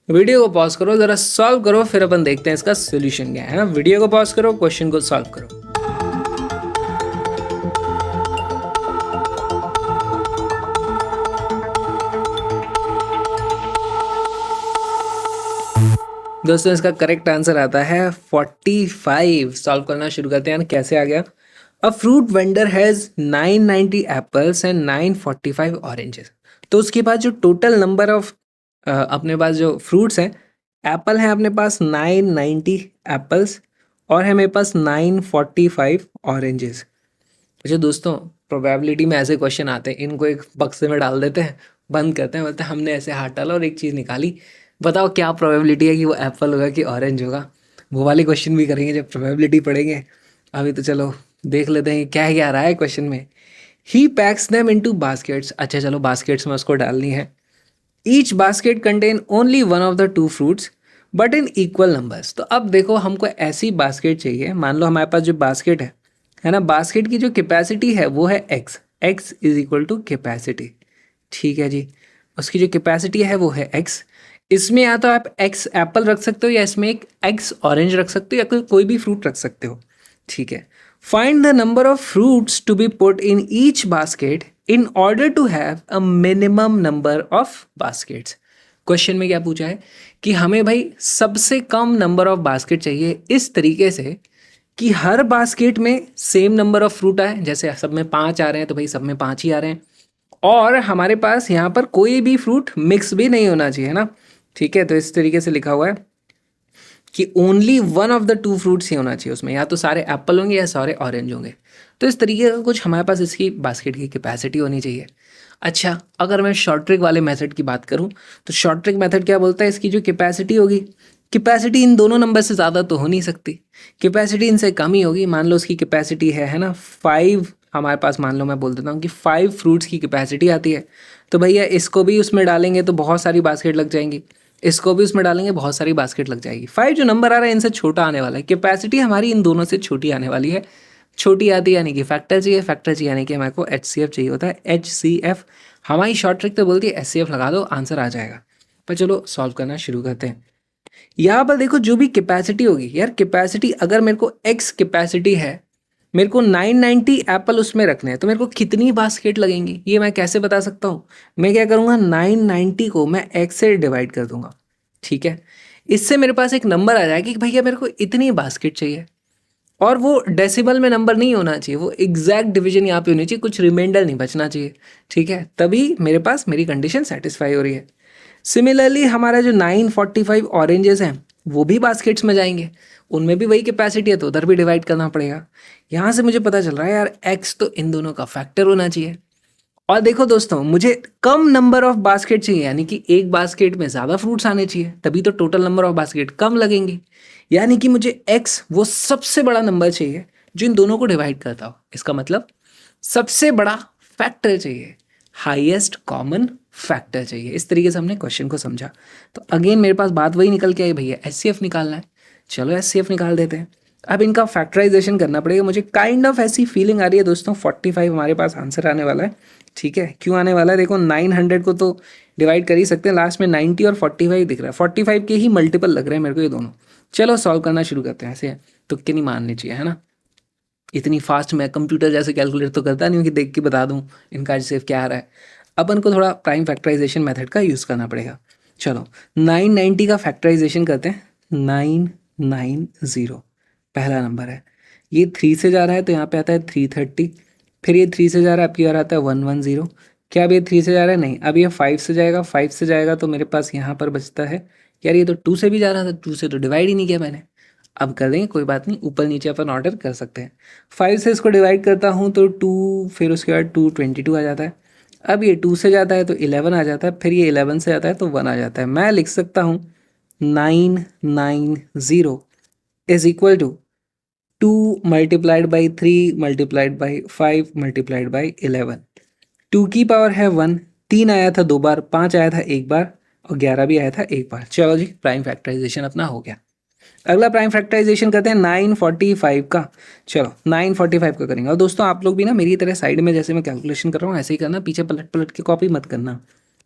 वीडियो को पॉज करो, ज़रा सॉल्व करो, फिर अपन देखते हैं इसका सोल्यूशन क्या है ना। वीडियो को पॉज करो, क्वेश्चन को सॉल्व करो। दोस्तों इसका करेक्ट आंसर आता है 45। सॉल्व करना शुरू करते हैं, कैसे आ गया। A fruit vendor has 990 apples and 945 oranges. तो उसके बाद जो टोटल नंबर ऑफ अपने पास जो फ्रूट्स हैं, एप्पल हैं अपने पास 990 एप्पल्स, और है मेरे पास 945 ऑरेंजेस। अच्छा दोस्तों, प्रोबेबिलिटी में ऐसे क्वेश्चन आते हैं, इनको एक बक्से में डाल देते हैं, बंद करते हैं, बोलते हैं हमने ऐसे हाथ डाला और एक चीज़ निकाली, बताओ क्या प्रोबेबिलिटी है कि वो एप्पल होगा कि ऑरेंज होगा। वो वाले क्वेश्चन भी करेंगे जब प्रोबेबिलिटी पढ़ेंगे। अभी तो चलो देख लेते हैं क्या क्या आ रहा है क्वेश्चन में। ही पैक्स देम इनटू बास्केट्स। अच्छा चलो, बास्केट्स में उसको डालनी है। Each basket contain only one of the two fruits but in equal numbers. तो अब देखो, हमको ऐसी बास्केट चाहिए, मान लो हमारे पास जो बास्केट है ना, बास्केट की जो कैपेसिटी है वो है x, x is equal to capacity. ठीक है जी, उसकी जो कैपेसिटी है वो है x। इसमें या तो आप x एप्पल रख सकते हो, या इसमें एक x ऑरेंज रख सकते हो, या कोई भी फ्रूट रख सकते हो। ठीक है, find the number of fruits to be put in each basket in order to have a minimum number of baskets. Question में क्या पूछा है कि हमें भाई सबसे कम नंबर ऑफ बास्केट चाहिए, इस तरीके से कि हर बास्केट में सेम नंबर ऑफ फ्रूट आए। जैसे सब में 5 आ रहे हैं तो भाई सब में 5 ही आ रहे हैं, और हमारे पास यहाँ पर कोई भी फ्रूट मिक्स भी नहीं होना चाहिए, है ना। ठीक है, तो इस तरीके से लिखा हुआ है कि only one of the two fruits ही होना चाहिए उसमें, या तो सारे एप्पल होंगे या सारे ऑरेंज होंगे। तो इस तरीके का कुछ हमारे पास इसकी बास्केट की कैपेसिटी होनी चाहिए। अच्छा, अगर मैं शॉर्ट ट्रिक वाले मेथड की बात करूं तो शॉर्ट ट्रिक मेथड क्या बोलता है, इसकी जो कैपेसिटी होगी, कैपेसिटी इन दोनों नंबर से ज़्यादा तो हो नहीं सकती, कैपेसिटी इनसे कम ही होगी। मान लो उसकी कैपेसिटी है ना 5, हमारे पास मान लो मैं बोल देता हूँ कि 5 फ्रूट्स की कैपेसिटी आती है, तो भैया इसको भी उसमें डालेंगे तो बहुत सारी बास्केट लग जाएंगी, इसको भी उसमें डालेंगे बहुत सारी बास्केट लग जाएगी। 5 जो नंबर आ रहा है इनसे छोटा आने वाला है, कैपेसिटी हमारी इन दोनों से छोटी आने वाली है। छोटी आती है यानी कि फैक्टर चाहिए, फैक्टर चाहिए यानी कि हमारे को HCF चाहिए होता है, HCF। हमारी शॉर्ट ट्रिक तो बोलती है HCF लगा दो आंसर आ जाएगा। पर चलो सॉल्व करना शुरू करते हैं। यहाँ पर देखो जो भी कैपेसिटी होगी यार, कैपेसिटी अगर मेरे को X कैपेसिटी है, मेरे को 990 एप्पल उसमें रखने हैं, तो मेरे को कितनी बास्केट लगेंगी ये मैं कैसे बता सकता हूँ। मैं क्या करूँगा, 990 को मैं X से डिवाइड कर दूंगा, ठीक है। इससे मेरे पास एक नंबर आ जाएगा कि भैया मेरे को इतनी बास्केट चाहिए, और वो डेसिमल में नंबर नहीं होना चाहिए, वो एग्जैक्ट डिवीजन यहाँ पे होनी चाहिए, कुछ रिमाइंडर नहीं बचना चाहिए, ठीक है। तभी मेरे पास मेरी कंडीशन सेटिस्फाई हो रही है। सिमिलरली हमारा जो 945 ऑरेंजेस हैं वो भी बास्केट्स में जाएंगे, उनमें भी वही कैपेसिटी है, तो उधर भी डिवाइड करना पड़ेगा। यहाँ से मुझे पता चल रहा है यार एक्स तो इन दोनों का फैक्टर होना चाहिए। और देखो दोस्तों, मुझे कम नंबर ऑफ बास्केट चाहिए, यानी कि एक बास्केट में ज़्यादा फ्रूट्स आने चाहिए, तभी तो टोटल नंबर ऑफ बास्केट कम लगेंगी। यानी कि मुझे एक्स वो सबसे बड़ा नंबर चाहिए जो इन दोनों को डिवाइड करता हो, इसका मतलब सबसे बड़ा फैक्टर चाहिए, हाईएस्ट कॉमन फैक्टर चाहिए। इस तरीके से हमने क्वेश्चन को समझा। तो अगेन मेरे पास बात वही निकल के आई, भैया HCF निकालना है, चलो HCF निकाल देते हैं। अब इनका फैक्टराइजेशन करना पड़ेगा। मुझे काइंड ऑफ ऐसी फीलिंग आ रही है दोस्तों 45 हमारे पास आंसर आने वाला है, ठीक है। क्यों आने वाला है, देखो 900 को तो डिवाइड कर ही सकते हैं, लास्ट में 90 और 45 दिख रहा है, 45 के ही मल्टीपल लग रहे हैं मेरे को ये दोनों। चलो सॉल्व करना शुरू करते हैं, ऐसे तुक्के नहीं मारने चाहिए, है ना। इतनी फास्ट मैं कंप्यूटर जैसे कैलकुलेट तो करता नहीं हूँ कि देख के बता दूँ इनका HCF क्या आ रहा है। अपन को थोड़ा प्राइम फैक्टराइजेशन मेथड का यूज़ करना पड़ेगा। चलो 990 का फैक्टराइजेशन करते हैं। 990 पहला नंबर है, ये 3 से जा रहा है तो यहाँ पे आता है 330, फिर ये 3 से जा रहा है आपकी बार आता है 110। क्या अब ये 3 से जा रहा है, नहीं, अब ये 5 से जाएगा, 5 से जाएगा तो मेरे पास यहाँ पर बचता है, यार ये तो 2 से भी जा रहा था, 2 से तो डिवाइड ही नहीं किया मैंने। अब कर देंगे, कोई बात नहीं, ऊपर नीचे अपन ऑर्डर कर सकते हैं। 5 से इसको डिवाइड करता हूँ तो 2, फिर उसके बाद 222 आ जाता है। अब ये 2 से जाता है तो 11 आ जाता है, फिर ये 11 से आता है तो 1 आ जाता है। मैं लिख सकता हूँ 990 is equal to 2 multiplied by 3 multiplied by 5 multiplied by 11। 2 की पावर है 1, 3 आया था 2 बार, 5 आया था 1 बार, और 11 भी आया था 1 बार। चलो जी, प्राइम फैक्टराइजेशन अपना हो गया। अगला प्राइम फैक्टराइजेशन करते हैं 945 का। चलो 945 का करेंगे। और दोस्तों आप लोग भी ना मेरी तरह साइड में जैसे मैं कैलकुलेशन कर रहा हूँ ऐसे ही करना, पीछे पलट पलट के कॉपी मत करना।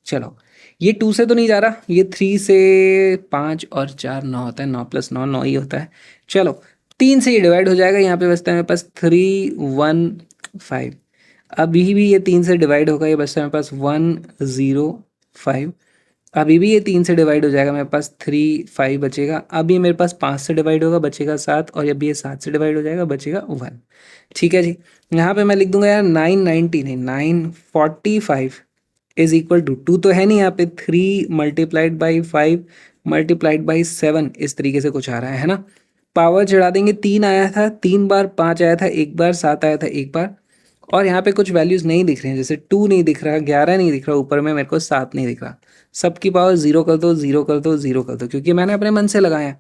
चलो ये 2 से तो नहीं जा रहा, ये 3 से 5 और 4 9 होता है, 9 + 9 9 ही होता है। चलो 3 से ये डिवाइड हो जाएगा, यहाँ पे बचता है मेरे पास 315। अभी भी ये 3 से डिवाइड होगा, ये बचता है मेरे पास 105। अभी भी ये 3 से डिवाइड हो जाएगा, मेरे पास 35 बचेगा। अब ये मेरे पास 5 से डिवाइड होगा, बचेगा 7, और अभी ये 7 से डिवाइड हो जाएगा, बचेगा 1। ठीक है जी, यहाँ पे मैं लिख दूंगा यार 990 नहीं 945 इज इक्वल टू 2 तो है नहीं यहाँ पे, 3 मल्टीप्लाइड बाई 5 मल्टीप्लाइड बाई 7, इस तरीके से कुछ आ रहा है ना। पावर चढ़ा देंगे, 3 आया था 3 बार, 5 आया था 1 बार, 7 आया था 1 बार, और यहाँ पे कुछ वैल्यूज़ नहीं दिख रहे हैं, जैसे 2 नहीं दिख रहा, 11 नहीं दिख रहा, ऊपर में मेरे को 7 नहीं दिख रहा। सबकी पावर 0 कर दो, 0 कर दो, 0 कर दो, क्योंकि मैंने अपने मन से लगाया।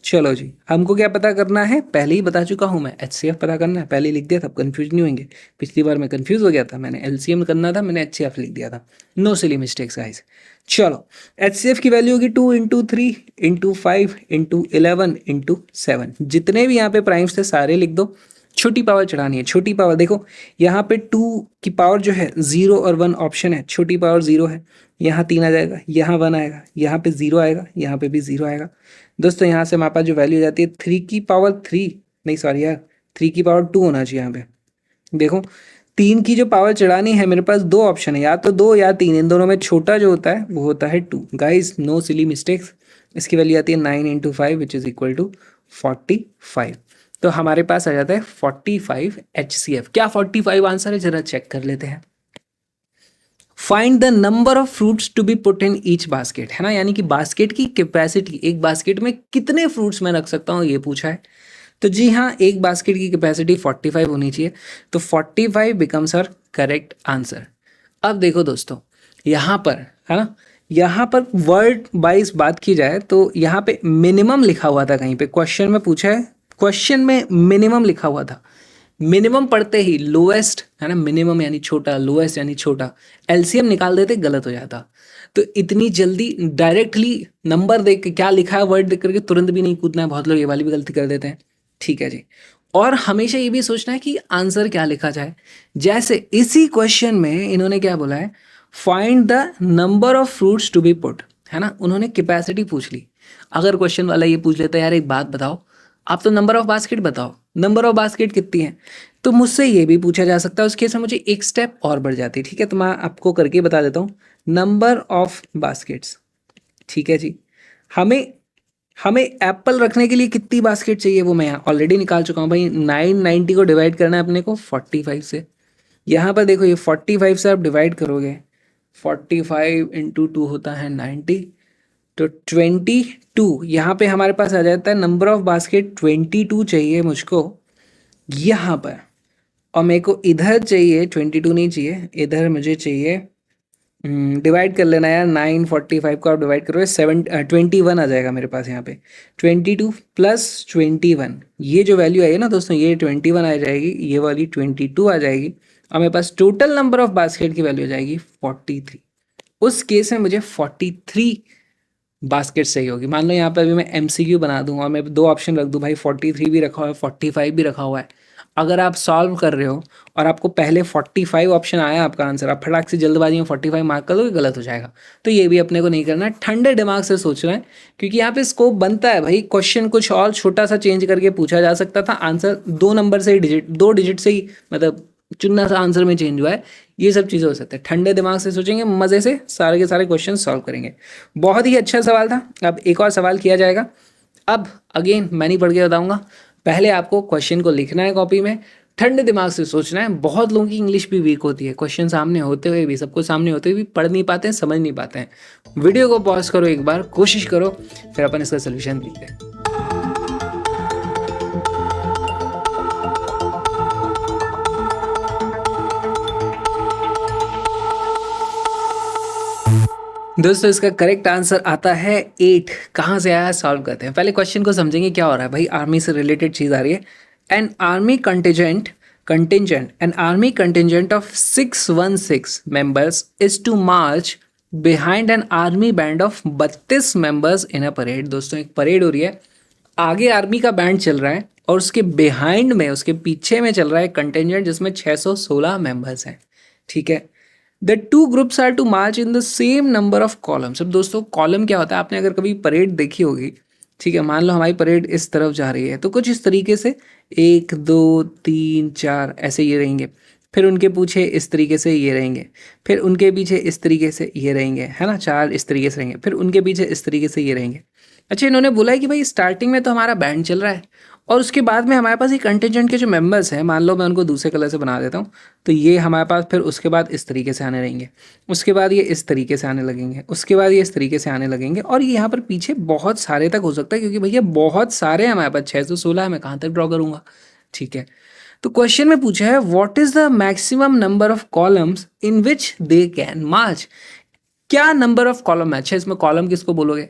चलो जी, हमको क्या पता करना है, पहले ही बता चुका हूँ मैं, HCF पता करना है, पहले ही लिख दिया था, कंफ्यूज नहीं होंगे। पिछली बार मैं कंफ्यूज हो गया था, मैंने LCM करना था, मैंने HCF लिख दिया था। No silly mistakes guys. चलो HCF की वैल्यू होगी 2 × 3 × 5 × 11 × 7। जितने भी यहाँ पे प्राइम्स थे सारे लिख दो। छोटी पावर चढ़ानी है, छोटी पावर देखो यहाँ पे 2 की पावर जो है 0 और 1 ऑप्शन है, छोटी पावर 0 है, यहाँ 3 आ जाएगा, यहाँ 1 आएगा, यहाँ पे 0 आएगा, यहाँ पे भी 0 आएगा। दोस्तों यहाँ से हमारे पास जो वैल्यू जाती है 3 की पावर 3, नहीं सॉरी यार 3 की पावर 2 होना चाहिए। यहाँ पे देखो 3 की जो पावर चढ़ानी है, मेरे पास 2 ऑप्शन है, या तो 2 या 3, इन दोनों में छोटा जो होता है वो होता है 2। Guys no silly mistakes. इसकी वैल्यू आती है 9 × 5 विच इज इक्वल टू 45। तो हमारे पास आ जाता है 45 HCF। क्या 45 आंसर है, जरा चेक कर लेते हैं। Find the number of fruits to be put in each basket, है ना, यानी कि बास्केट की कैपेसिटी, एक बास्केट में कितने फ्रूट्स मैं रख सकता हूँ ये पूछा है। तो जी हाँ, एक बास्केट की कैपेसिटी 45 होनी चाहिए, तो 45 बिकम्स आवर करेक्ट आंसर। अब देखो दोस्तों, यहाँ पर है ना, यहाँ पर वर्ड वाइज बात की जाए तो यहाँ पे मिनिमम लिखा हुआ था, कहीं पे क्वेश्चन में पूछा है, क्वेश्चन में मिनिमम लिखा हुआ था। मिनिमम पढ़ते ही लोएस्ट, है ना, मिनिमम यानी छोटा, लोएस्ट यानी छोटा, एलसीएम निकाल देते गलत हो जाता। तो इतनी जल्दी डायरेक्टली नंबर देख के, क्या लिखा है वर्ड देख करके तुरंत भी नहीं कूदना है, बहुत लोग ये वाली भी गलती कर देते हैं। ठीक है जी। और हमेशा ये भी सोचना है कि आंसर क्या लिखा जाए। जैसे इसी क्वेश्चन में इन्होंने क्या बोला है, find the number of fruits to be put, है ना, उन्होंने कैपेसिटी पूछ ली। अगर क्वेश्चन वाला ये पूछ लेता है, यार एक बात बताओ, आप तो नंबर ऑफ बास्केट बताओ, नंबर ऑफ बास्केट कितनी है, तो मुझसे ये भी पूछा जा सकता है। उस केस में मुझे एक स्टेप और बढ़ जाती है। ठीक है, तो मैं आपको करके बता देता हूँ, नंबर ऑफ बास्केट्स। ठीक है जी। हमें हमें एप्पल रखने के लिए कितनी बास्केट चाहिए वो मैं यहाँ ऑलरेडी निकाल चुका हूँ भाई। 990 को डिवाइड करना है अपने को 45 से। यहाँ पर देखो, ये 45 से आप डिवाइड करोगे, 45 इंटू 2 होता है 90, तो 22 यहाँ पे हमारे पास आ जाता है। नंबर ऑफ बास्केट 22 चाहिए मुझको यहाँ पर, और मेरे को इधर चाहिए 22 नहीं चाहिए, इधर मुझे चाहिए, डिवाइड कर लेना यार, 945 को आप डिवाइड करोगे 21 आ जाएगा मेरे पास यहाँ पे। 22 प्लस 21, ये जो वैल्यू आई है ना दोस्तों, ये 21 आ जाएगी, ये वाली 22 आ जाएगी, और मेरे पास टोटल नंबर ऑफ बास्केट की वैल्यू आ जाएगी 43। उस केस में मुझे 43 बास्केट सही होगी। मान लो यहाँ पे अभी मैं एमसीक्यू बना दूँ और मैं दो ऑप्शन रख दूँ भाई, 43 भी रखा हुआ है, 45 भी रखा हुआ है। अगर आप सॉल्व कर रहे हो और आपको पहले 45 ऑप्शन आया आपका आंसर, आप फटाक से जल्दबाजी में 45 मार्क कर दोगे, गलत हो जाएगा। तो ये भी अपने को नहीं करना है, ठंडे दिमाग से सोचना है, क्योंकि यहाँ पे स्कोप बनता है भाई। क्वेश्चन कुछ और छोटा सा चेंज करके पूछा जा सकता था, आंसर 2 नंबर से ही दो डिजिट से ही, मतलब चुनना सा आंसर में चेंज हुआ है। ये सब चीज़ें हो सकती है, ठंडे दिमाग से सोचेंगे, मज़े से सारे के सारे क्वेश्चन सॉल्व करेंगे। बहुत ही अच्छा सवाल था। अब एक और सवाल किया जाएगा। अब अगेन मैं नहीं पढ़ के बताऊंगा, पहले आपको क्वेश्चन को लिखना है कॉपी में, ठंडे दिमाग से सोचना है। बहुत लोगों की इंग्लिश भी वीक होती है, क्वेश्चन सामने होते हुए भी, सबको सामने होते हुए भी पढ़ नहीं पाते हैं, समझ नहीं पाते हैं। वीडियो को पॉज करो, एक बार कोशिश करो, फिर अपन इसका सोल्यूशन देखते हैं। दोस्तों इसका करेक्ट आंसर आता है 8। कहाँ से आया, सॉल्व करते हैं। पहले क्वेश्चन को समझेंगे क्या हो रहा है भाई। आर्मी से रिलेटेड चीज़ आ रही है। An army contingent of 616 members is to march behind an army band of 32 members in a parade. दोस्तों एक परेड हो रही है, आगे आर्मी का बैंड चल रहा है और उसके बिहाइंड में, उसके पीछे में चल रहा है कंटिजेंट जिसमें 616 मेंबर्स हैं। ठीक है, the two groups are to march in the same number of columns. अब दोस्तों कॉलम क्या होता है, आपने अगर कभी परेड देखी होगी, ठीक है, मान लो हमारी परेड इस तरफ जा रही है, तो कुछ इस तरीके से 1 2 3 4 ऐसे ये रहेंगे, फिर उनके पीछे इस तरीके से ये रहेंगे, फिर उनके पीछे इस तरीके से ये रहेंगे, है ना, 4 इस तरीके से रहेंगे, फिर उनके पीछे इस तरीके से ये रहेंगे। अच्छा, इन्होंने बोला है कि भाई स्टार्टिंग में तो हमारा बैंड चल रहा है और उसके बाद में हमारे पास ये कंटिजेंट के जो मेंबर्स हैं, मान लो मैं उनको दूसरे कलर से बना देता हूँ, तो ये हमारे पास फिर उसके बाद इस तरीके से आने रहेंगे, उसके बाद ये इस तरीके से आने लगेंगे, उसके बाद ये इस तरीके से आने लगेंगे, और ये यहाँ पर पीछे बहुत सारे तक हो सकता है, क्योंकि भैया बहुत सारे हैं हमारे पास, 616 है, मैं कहाँ तक ड्रॉ करूँगा। ठीक है, तो क्वेश्चन में पूछा है what is the maximum number of columns in which they can march. क्या नंबर ऑफ कॉलम है। अच्छा, इसमें कॉलम किसको बोलोगे।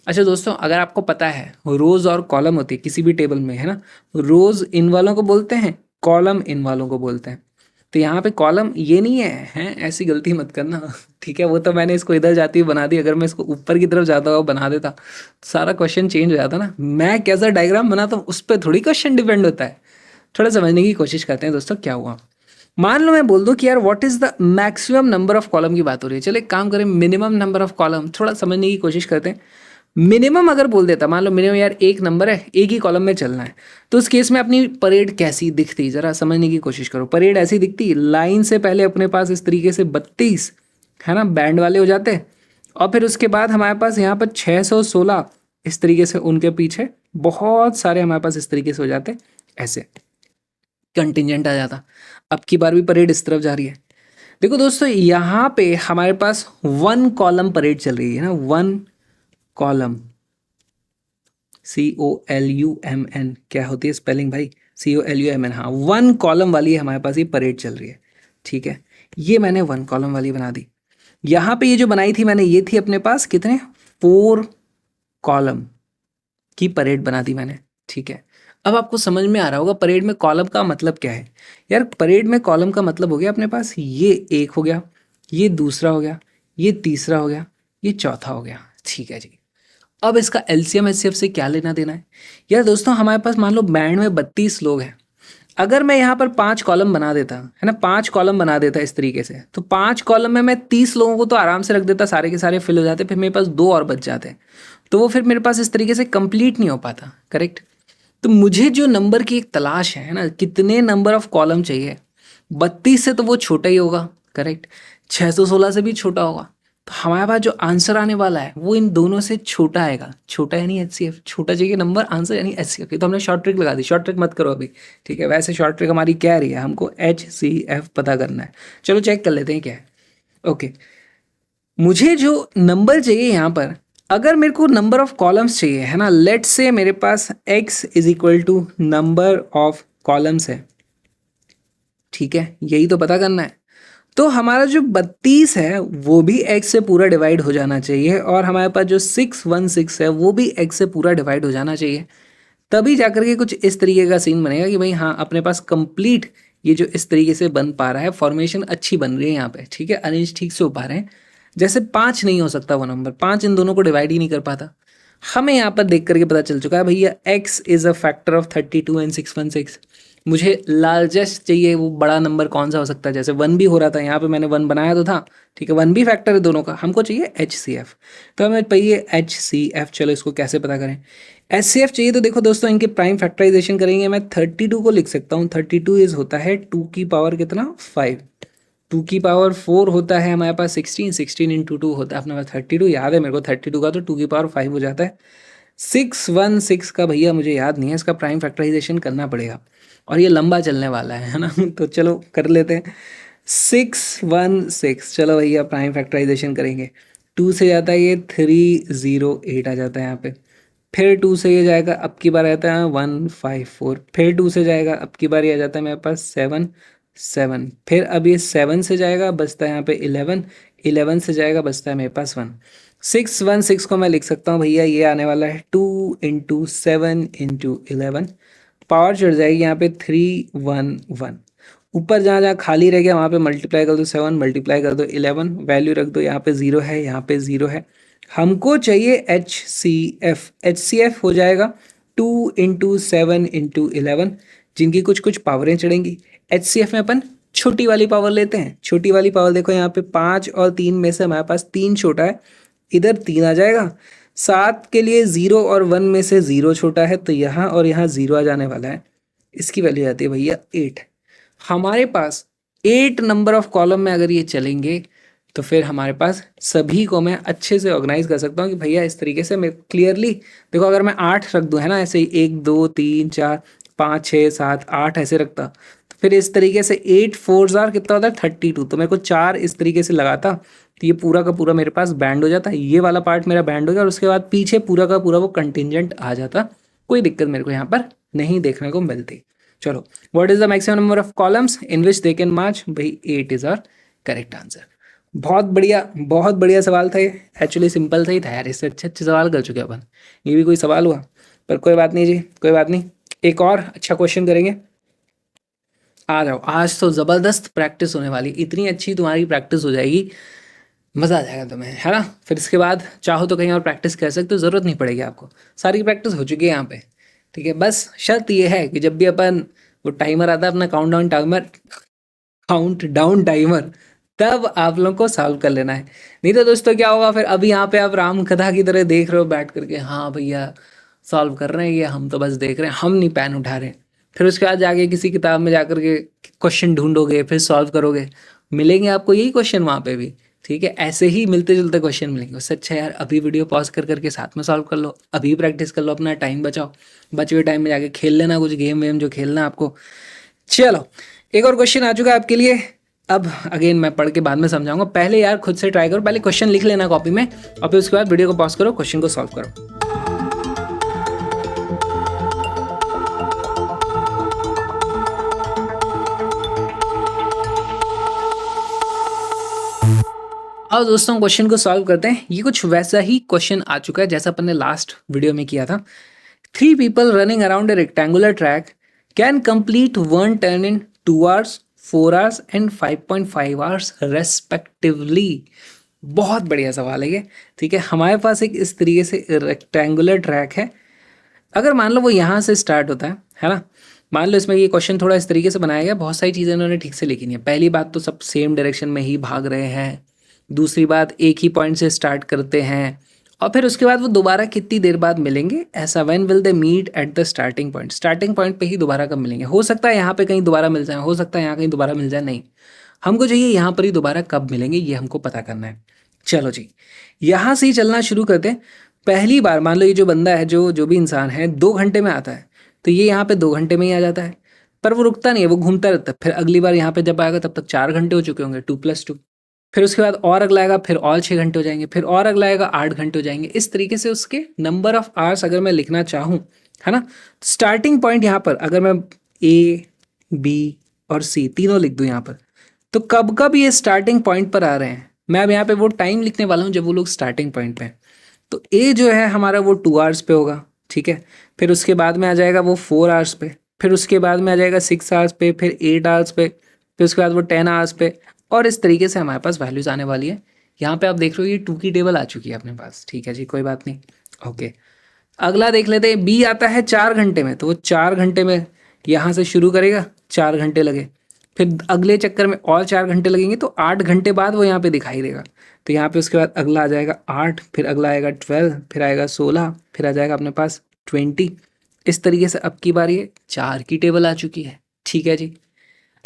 अच्छा दोस्तों, अगर आपको पता है रोज और कॉलम होती है किसी भी टेबल में, है ना, रोज इन वालों को बोलते हैं, कॉलम इन वालों को बोलते हैं। तो यहाँ पे कॉलम ये नहीं है ऐसी गलती मत करना। ठीक है, वो तो मैंने इसको इधर जाती हुई बना दी, अगर मैं इसको ऊपर की तरफ जाता हुआ बना देता तो सारा क्वेश्चन चेंज हो जाता ना। मैं कैसा डायग्राम बनाता हूँ उस पर थोड़ी क्वेश्चन डिपेंड होता है। थोड़ा समझने की कोशिश करते हैं दोस्तों, क्या हुआ। मान लो मैं बोल दूं कि यार what is the maximum number of column की बात हो रही है, चलो एक काम करें, मिनिमम नंबर ऑफ कॉलम, थोड़ा समझने की कोशिश करते हैं। मिनिमम अगर बोल देता, मान लो मिनिमम यार एक नंबर है, एक ही कॉलम में चलना है, तो उस केस में अपनी परेड कैसी दिखती, जरा समझने की कोशिश करो। परेड ऐसी दिखती, लाइन से पहले अपने पास इस तरीके से 32, है ना, बैंड वाले हो जाते हैं, और फिर उसके बाद हमारे पास यहाँ पर 616 इस तरीके से, उनके पीछे बहुत सारे हमारे पास इस तरीके से हो जाते, ऐसे कंटिजेंट आ जाता। अब की बार भी परेड इस तरफ जा रही है, देखो दोस्तों यहाँ पे हमारे पास 1 कॉलम परेड चल रही है ना, 1 कॉलम, COLUMN, क्या होती है स्पेलिंग भाई, COLUMN, हाँ 1 कॉलम वाली है हमारे पास ये परेड चल रही है। ठीक है, ये मैंने 1 कॉलम वाली बना दी। यहाँ पे ये जो बनाई थी मैंने, ये थी अपने पास कितने, 4 कॉलम की परेड बना दी मैंने। ठीक है, अब आपको समझ में आ रहा होगा परेड में कॉलम का मतलब क्या है। यार परेड में कॉलम का मतलब हो गया अपने पास, ये एक हो गया, ये दूसरा हो गया, ये तीसरा हो गया, ये चौथा हो गया। ठीक है जी, अब इसका एलसीएम एचसीएफ से क्या लेना देना है। यार दोस्तों हमारे पास मान लो बैंड में 32 लोग हैं, अगर मैं यहाँ पर 5 कॉलम बना देता है ना, 5 कॉलम बना देता इस तरीके से, तो 5 कॉलम में मैं 30 लोगों को तो आराम से रख देता, सारे के सारे फिल हो जाते, फिर मेरे पास 2 और बच जाते, तो वो फिर मेरे पास इस तरीके से कंप्लीट नहीं हो पाता। करेक्ट, तो मुझे जो नंबर की एक तलाश है ना, कितने नंबर ऑफ कॉलम चाहिए, 32 से तो वो छोटा ही होगा। करेक्ट, 616 से भी छोटा होगा, तो हमारे पास जो आंसर आने वाला है वो इन दोनों से छोटा आएगा। छोटा यानी एचसीएफ, छोटा चाहिए नंबर, आंसर यानी एचसीएफ। तो हमने शॉर्ट ट्रिक लगा दी, शॉर्ट ट्रिक मत करो अभी। ठीक है, वैसे शॉर्ट ट्रिक हमारी क्या रही है, हमको एचसीएफ पता करना है। चलो चेक कर लेते हैं क्या है। ओके, मुझे जो नंबर चाहिए यहाँ पर, अगर मेरे को नंबर ऑफ कॉलम्स चाहिए है ना, लेट्स से मेरे पास x is equal to number of columns है। ठीक है, यही तो पता करना है। तो हमारा जो 32 है वो भी x से पूरा डिवाइड हो जाना चाहिए, और हमारे पास जो 616 है वो भी x से पूरा डिवाइड हो जाना चाहिए। तभी जाकर के कुछ इस तरीके का सीन बनेगा कि भाई हाँ अपने पास कंप्लीट ये जो इस तरीके से बन पा रहा है, फॉर्मेशन अच्छी बन रही है यहाँ पे। ठीक है, अरेंज ठीक से हो पा रहे हैं। जैसे 5 नहीं हो सकता वो नंबर, 5 इन दोनों को डिवाइड ही नहीं कर पाता। हमें यहाँ पर देख करके पता चल चुका है भैया x is a factor of 32 and 616। मुझे लार्जेस्ट चाहिए, वो बड़ा नंबर कौन सा हो सकता है, जैसे 1 भी हो रहा था यहाँ पे, मैंने 1 बनाया तो था। ठीक है, 1 भी फैक्टर है दोनों का, हमको चाहिए HCF। तो हमें चाहिए HCF, चलो इसको कैसे पता करें। HCF चाहिए तो देखो दोस्तों, इनके प्राइम फैक्टराइजेशन करेंगे। मैं 32 को लिख सकता हूँ, 32 इज होता है 2 की पावर कितना, 5। 2 की पावर 4 होता है हमारे पास 16, 16 इंटू 2 होता है अपने पास 32, याद है मेरे को 32 का, तो 2 की पावर 5 हो जाता है। 616 का भैया मुझे याद नहीं है, इसका प्राइम फैक्टराइजेशन करना पड़ेगा, और ये लंबा चलने वाला है ना तो चलो कर लेते हैं। 616, चलो भैया प्राइम फैक्टराइजेशन करेंगे। 2 से जाता है ये 308 आ जाता है यहाँ पे, फिर 2 से ये जाएगा, अब की बार आता है 154, फिर 2 से जाएगा, अब की बार ये आ जाता है मेरे पास 7, फिर अब ये 7 से जाएगा, बचता है यहाँ पे 11, 11 से जाएगा, बचता है मेरे पास 1। 616 को मैं लिख सकता हूँ भैया, ये आने वाला है 2 इंटू 7 इंटू 11, पावर चढ़ जाएगी यहाँ पे 311। ऊपर जहाँ जहाँ खाली रह गया वहाँ पे मल्टीप्लाई कर दो, 7 मल्टीप्लाई कर दो 11, वैल्यू रख दो, यहाँ पे 0 है, यहाँ पे 0 है। हमको चाहिए एच सी एफ हो जाएगा 2 इंटू 7 इंटू 11, जिनकी कुछ कुछ पावरें चढ़ेंगी। एच सी एफ में अपन छोटी वाली पावर लेते हैं। छोटी वाली पावर देखो यहाँ पे 5 और 3 में से हमारे पास 3 छोटा है, इधर 3 आ जाएगा। 7 के लिए 0 और 1 में से 0 छोटा है, तो यहाँ और यहाँ 0 आ जाने वाला है। इसकी वैल्यू आती है भैया 8। हमारे पास 8 नंबर ऑफ कॉलम में अगर ये चलेंगे, तो फिर हमारे पास सभी को मैं अच्छे से ऑर्गेनाइज कर सकता हूँ कि भैया इस तरीके से मैं क्लियरली देखो, अगर मैं 8 रख दूँ है ना, ऐसे ही 1 2 3 4 5 6 7 8 ऐसे रखता, तो फिर इस तरीके से 8 4 कितना होता है 32, तो मेरे को 4 इस तरीके से लगाता, तो ये पूरा का पूरा मेरे पास बैंड हो जाता है। ये वाला पार्ट मेरा बैंड हो गया, और उसके बाद पीछे पूरा का पूरा वो कंटिजेंट आ जाता। कोई दिक्कत मेरे को यहाँ पर नहीं देखने को मिलती। चलो, what is the maximum number of columns in which they can march, भाई 8 इज आवर करेक्ट आंसर। बहुत बढ़िया सवाल था ये, एक्चुअली सिंपल था ही था यार, इससे अच्छे अच्छे सवाल कर चुके अपन। ये भी कोई सवाल हुआ, पर कोई बात नहीं जी, कोई बात नहीं। एक और अच्छा क्वेश्चन करेंगे, आ जाओ। आज तो ज़बरदस्त प्रैक्टिस होने वाली, इतनी अच्छी तुम्हारी प्रैक्टिस हो जाएगी, मज़ा आ जाएगा तुम्हें, है ना। फिर इसके बाद चाहो तो कहीं और प्रैक्टिस कर सकते हो, ज़रूरत नहीं पड़ेगी आपको, सारी प्रैक्टिस हो चुकी है यहाँ पे। ठीक है, बस शर्त ये है कि जब भी अपन वो टाइमर आता है अपना काउंट डाउन टाइमर, तब आप लोग को सॉल्व कर लेना है। नहीं तो दोस्तों क्या होगा फिर, अभी यहाँ पे आप राम कथा की तरह देख रहे हो बैठ करके, हाँ भैया सॉल्व कर रहे हैं ये, हम तो बस देख रहे हैं, हम नहीं पेन उठा रहे हैं। फिर उसके बाद जाके किसी किताब में जाकर के क्वेश्चन ढूंढोगे, फिर सॉल्व करोगे, मिलेंगे आपको यही क्वेश्चन वहाँ पे भी। ठीक है, ऐसे ही मिलते जुलते क्वेश्चन मिलेंगे। उससे अच्छा यार अभी वीडियो पॉज कर करके साथ में सॉल्व कर लो, अभी प्रैक्टिस कर लो, अपना टाइम बचाओ, बचे हुए टाइम में जाके खेल लेना कुछ गेम वेम जो खेलना आपको। चलो, एक और क्वेश्चन आ चुका है आपके लिए। अब अगेन मैं पढ़ के बाद में समझाऊंगा, पहले यार खुद से ट्राई करो, पहले क्वेश्चन लिख लेना कॉपी में और फिर उसके बाद वीडियो को पॉज करो, क्वेश्चन को सॉल्व करो। आओ दोस्तों क्वेश्चन को सॉल्व करते हैं। ये कुछ वैसा ही क्वेश्चन आ चुका है जैसा अपन ने लास्ट वीडियो में किया था। 3 people running around a rectangular track can complete 1 turn in 2 hours, 4 hours and 5.5 hours respectively. बहुत बढ़िया सवाल है ये। ठीक है, हमारे पास एक इस तरीके से रेक्टेंगुलर ट्रैक है। अगर मान लो वो यहाँ से स्टार्ट होता है ना, मान लो इसमें ये क्वेश्चन थोड़ा इस तरीके से बनाया गया, बहुत सारी चीज़ें इन्होंने ठीक से लिखी नहीं है। पहली बात तो सब सेम डायरेक्शन में ही भाग रहे हैं, दूसरी बात एक ही पॉइंट से स्टार्ट करते हैं, और फिर उसके बाद वो दोबारा कितनी देर बाद मिलेंगे, ऐसा when will they meet at the starting point, starting point पे ही दोबारा कब मिलेंगे। हो सकता है यहाँ पे कहीं दोबारा मिल जाए, हो सकता है यहाँ कहीं दोबारा मिल जाए, नहीं, हमको चाहिए यहाँ पर ही दोबारा कब मिलेंगे, ये हमको पता करना है। चलो जी, यहाँ से ही चलना शुरू करते हैं। पहली बार मान लो ये जो बंदा है, जो भी इंसान है, 2 घंटे में आता है, तो ये यहाँ पे 2 घंटे में ही आ जाता है, पर वो रुकता नहीं है, वो घूमता रहता है। फिर अगली बार यहाँ पे जब आएगा तब तक 4 घंटे हो चुके होंगे, 2+2। फिर उसके बाद और अगला आएगा, फिर और 6 घंटे हो जाएंगे, फिर और अगला आएगा, 8 घंटे हो जाएंगे। इस तरीके से उसके नंबर ऑफ आवर्स अगर मैं लिखना चाहूँ, है ना, स्टार्टिंग पॉइंट यहाँ पर अगर मैं ए, बी और सी तीनों लिख दूँ यहाँ पर, तो कब कब ये स्टार्टिंग पॉइंट पर आ रहे हैं, मैं अब यहाँ पे वो टाइम लिखने वाला हूँ जब वो लोग स्टार्टिंग पॉइंट पे हैं। तो ए जो है हमारा वो 2 आवर्स पे होगा, ठीक है। फिर उसके बाद में आ जाएगा वो 4 आवर्स पे, फिर उसके बाद में आ जाएगा 6 आवर्स पे, फिर 8 आवर्स पे, फिर उसके बाद वो 10 आवर्स पे, और इस तरीके से हमारे पास वैल्यूज आने वाली है। यहाँ पे आप देख रहे हो ये 2 की टेबल आ चुकी है अपने पास, ठीक है जी, कोई बात नहीं, ओके। अगला देख लेते हैं, बी आता है 4 घंटे में, तो वो 4 घंटे में यहाँ से शुरू करेगा, 4 घंटे लगे, फिर अगले चक्कर में और 4 घंटे लगेंगे, तो 8 घंटे बाद वो यहाँ पे दिखाई देगा। तो यहाँ पे उसके बाद अगला आ जाएगा 8, फिर अगला आएगा 12, फिर आएगा 16, फिर आ जाएगा अपने पास 20। इस तरीके से अब की बार ये 4 की टेबल आ चुकी है, ठीक है जी।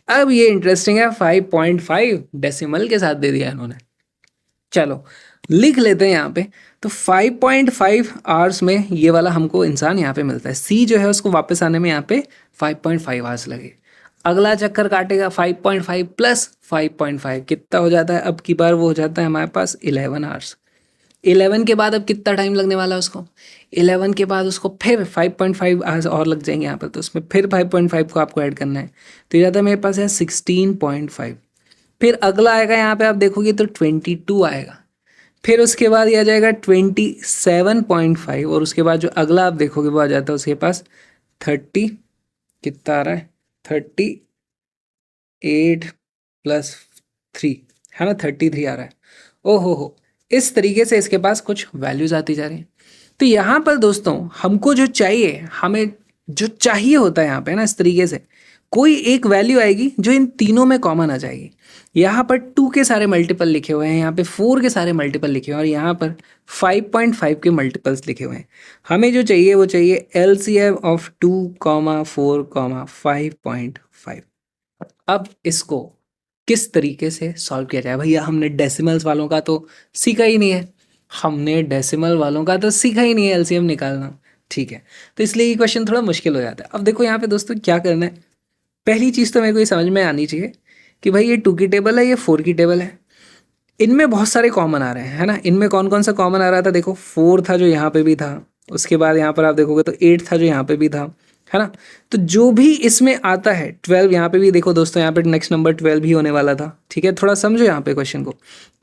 अब ये इंटरेस्टिंग है, 5.5 डेसिमल के साथ दे दिया इन्होंने। चलो लिख लेते हैं यहाँ पे, तो 5.5 आवर्स में ये वाला हमको इंसान यहाँ पे मिलता है। सी जो है उसको वापस आने में यहाँ पे 5.5 आवर्स लगे। अगला चक्कर काटेगा 5.5 प्लस 5.5 कितना हो जाता है, अब की बार वो हो जाता है हमारे पास 11 आवर्स। 11 के बाद अब कितना टाइम लगने वाला है उसको, 11 के बाद उसको फिर 5.5 आवर्स और लग जाएंगे यहाँ पर, तो उसमें फिर 5.5 को आपको ऐड करना है, तो ये जाता है मेरे पास है 16.5। फिर अगला आएगा यहाँ पे आप देखोगे तो 22 आएगा, फिर उसके बाद ये आ जाएगा 27.5, और उसके बाद जो अगला आप देखोगे वो आ जाता है उसके पास 30, कितना आ रहा है 38 प्लस 3, है ना, 33 आ रहा है। ओहो हो, इस तरीके से इसके पास कुछ वैल्यूज आती जा रही हैं। तो यहाँ पर दोस्तों हमको जो चाहिए, हमें जो चाहिए होता है यहाँ पे ना, इस तरीके से कोई एक वैल्यू आएगी जो इन तीनों में कॉमन आ जाएगी। यहाँ पर 2 के सारे मल्टीपल लिखे हुए हैं, यहाँ पे 4 के सारे मल्टीपल लिखे हुए हैं, और यहाँ पर 5.5 के मल्टीपल्स लिखे हुए हैं। हमें जो चाहिए वो चाहिए LCM ऑफ 2, 4, 5.5। अब इसको किस तरीके से सॉल्व किया जाए भैया, हमने डेसिमल्स वालों का तो सीखा ही नहीं है, हमने डेसिमल वालों का तो सीखा ही नहीं है एलसीएम निकालना, ठीक है। तो इसलिए ये क्वेश्चन थोड़ा मुश्किल हो जाता है। अब देखो यहाँ पे दोस्तों क्या करना है, पहली चीज़ तो मेरे को ये समझ में आनी चाहिए कि भाई ये 2 की टेबल है, ये 4 की टेबल है, इनमें बहुत सारे कॉमन आ रहे हैं, है ना। इनमें कौन कौन सा कॉमन आ रहा था, देखो 4 था जो यहाँ पे भी था, उसके बाद यहाँ पर आप देखोगे तो 8 था जो यहाँ पे भी था, है ना। तो जो भी इसमें आता है 12, यहाँ पे भी देखो दोस्तों, यहाँ पे नेक्स्ट नंबर 12 भी होने वाला था, ठीक है। थोड़ा समझो यहाँ पे क्वेश्चन को,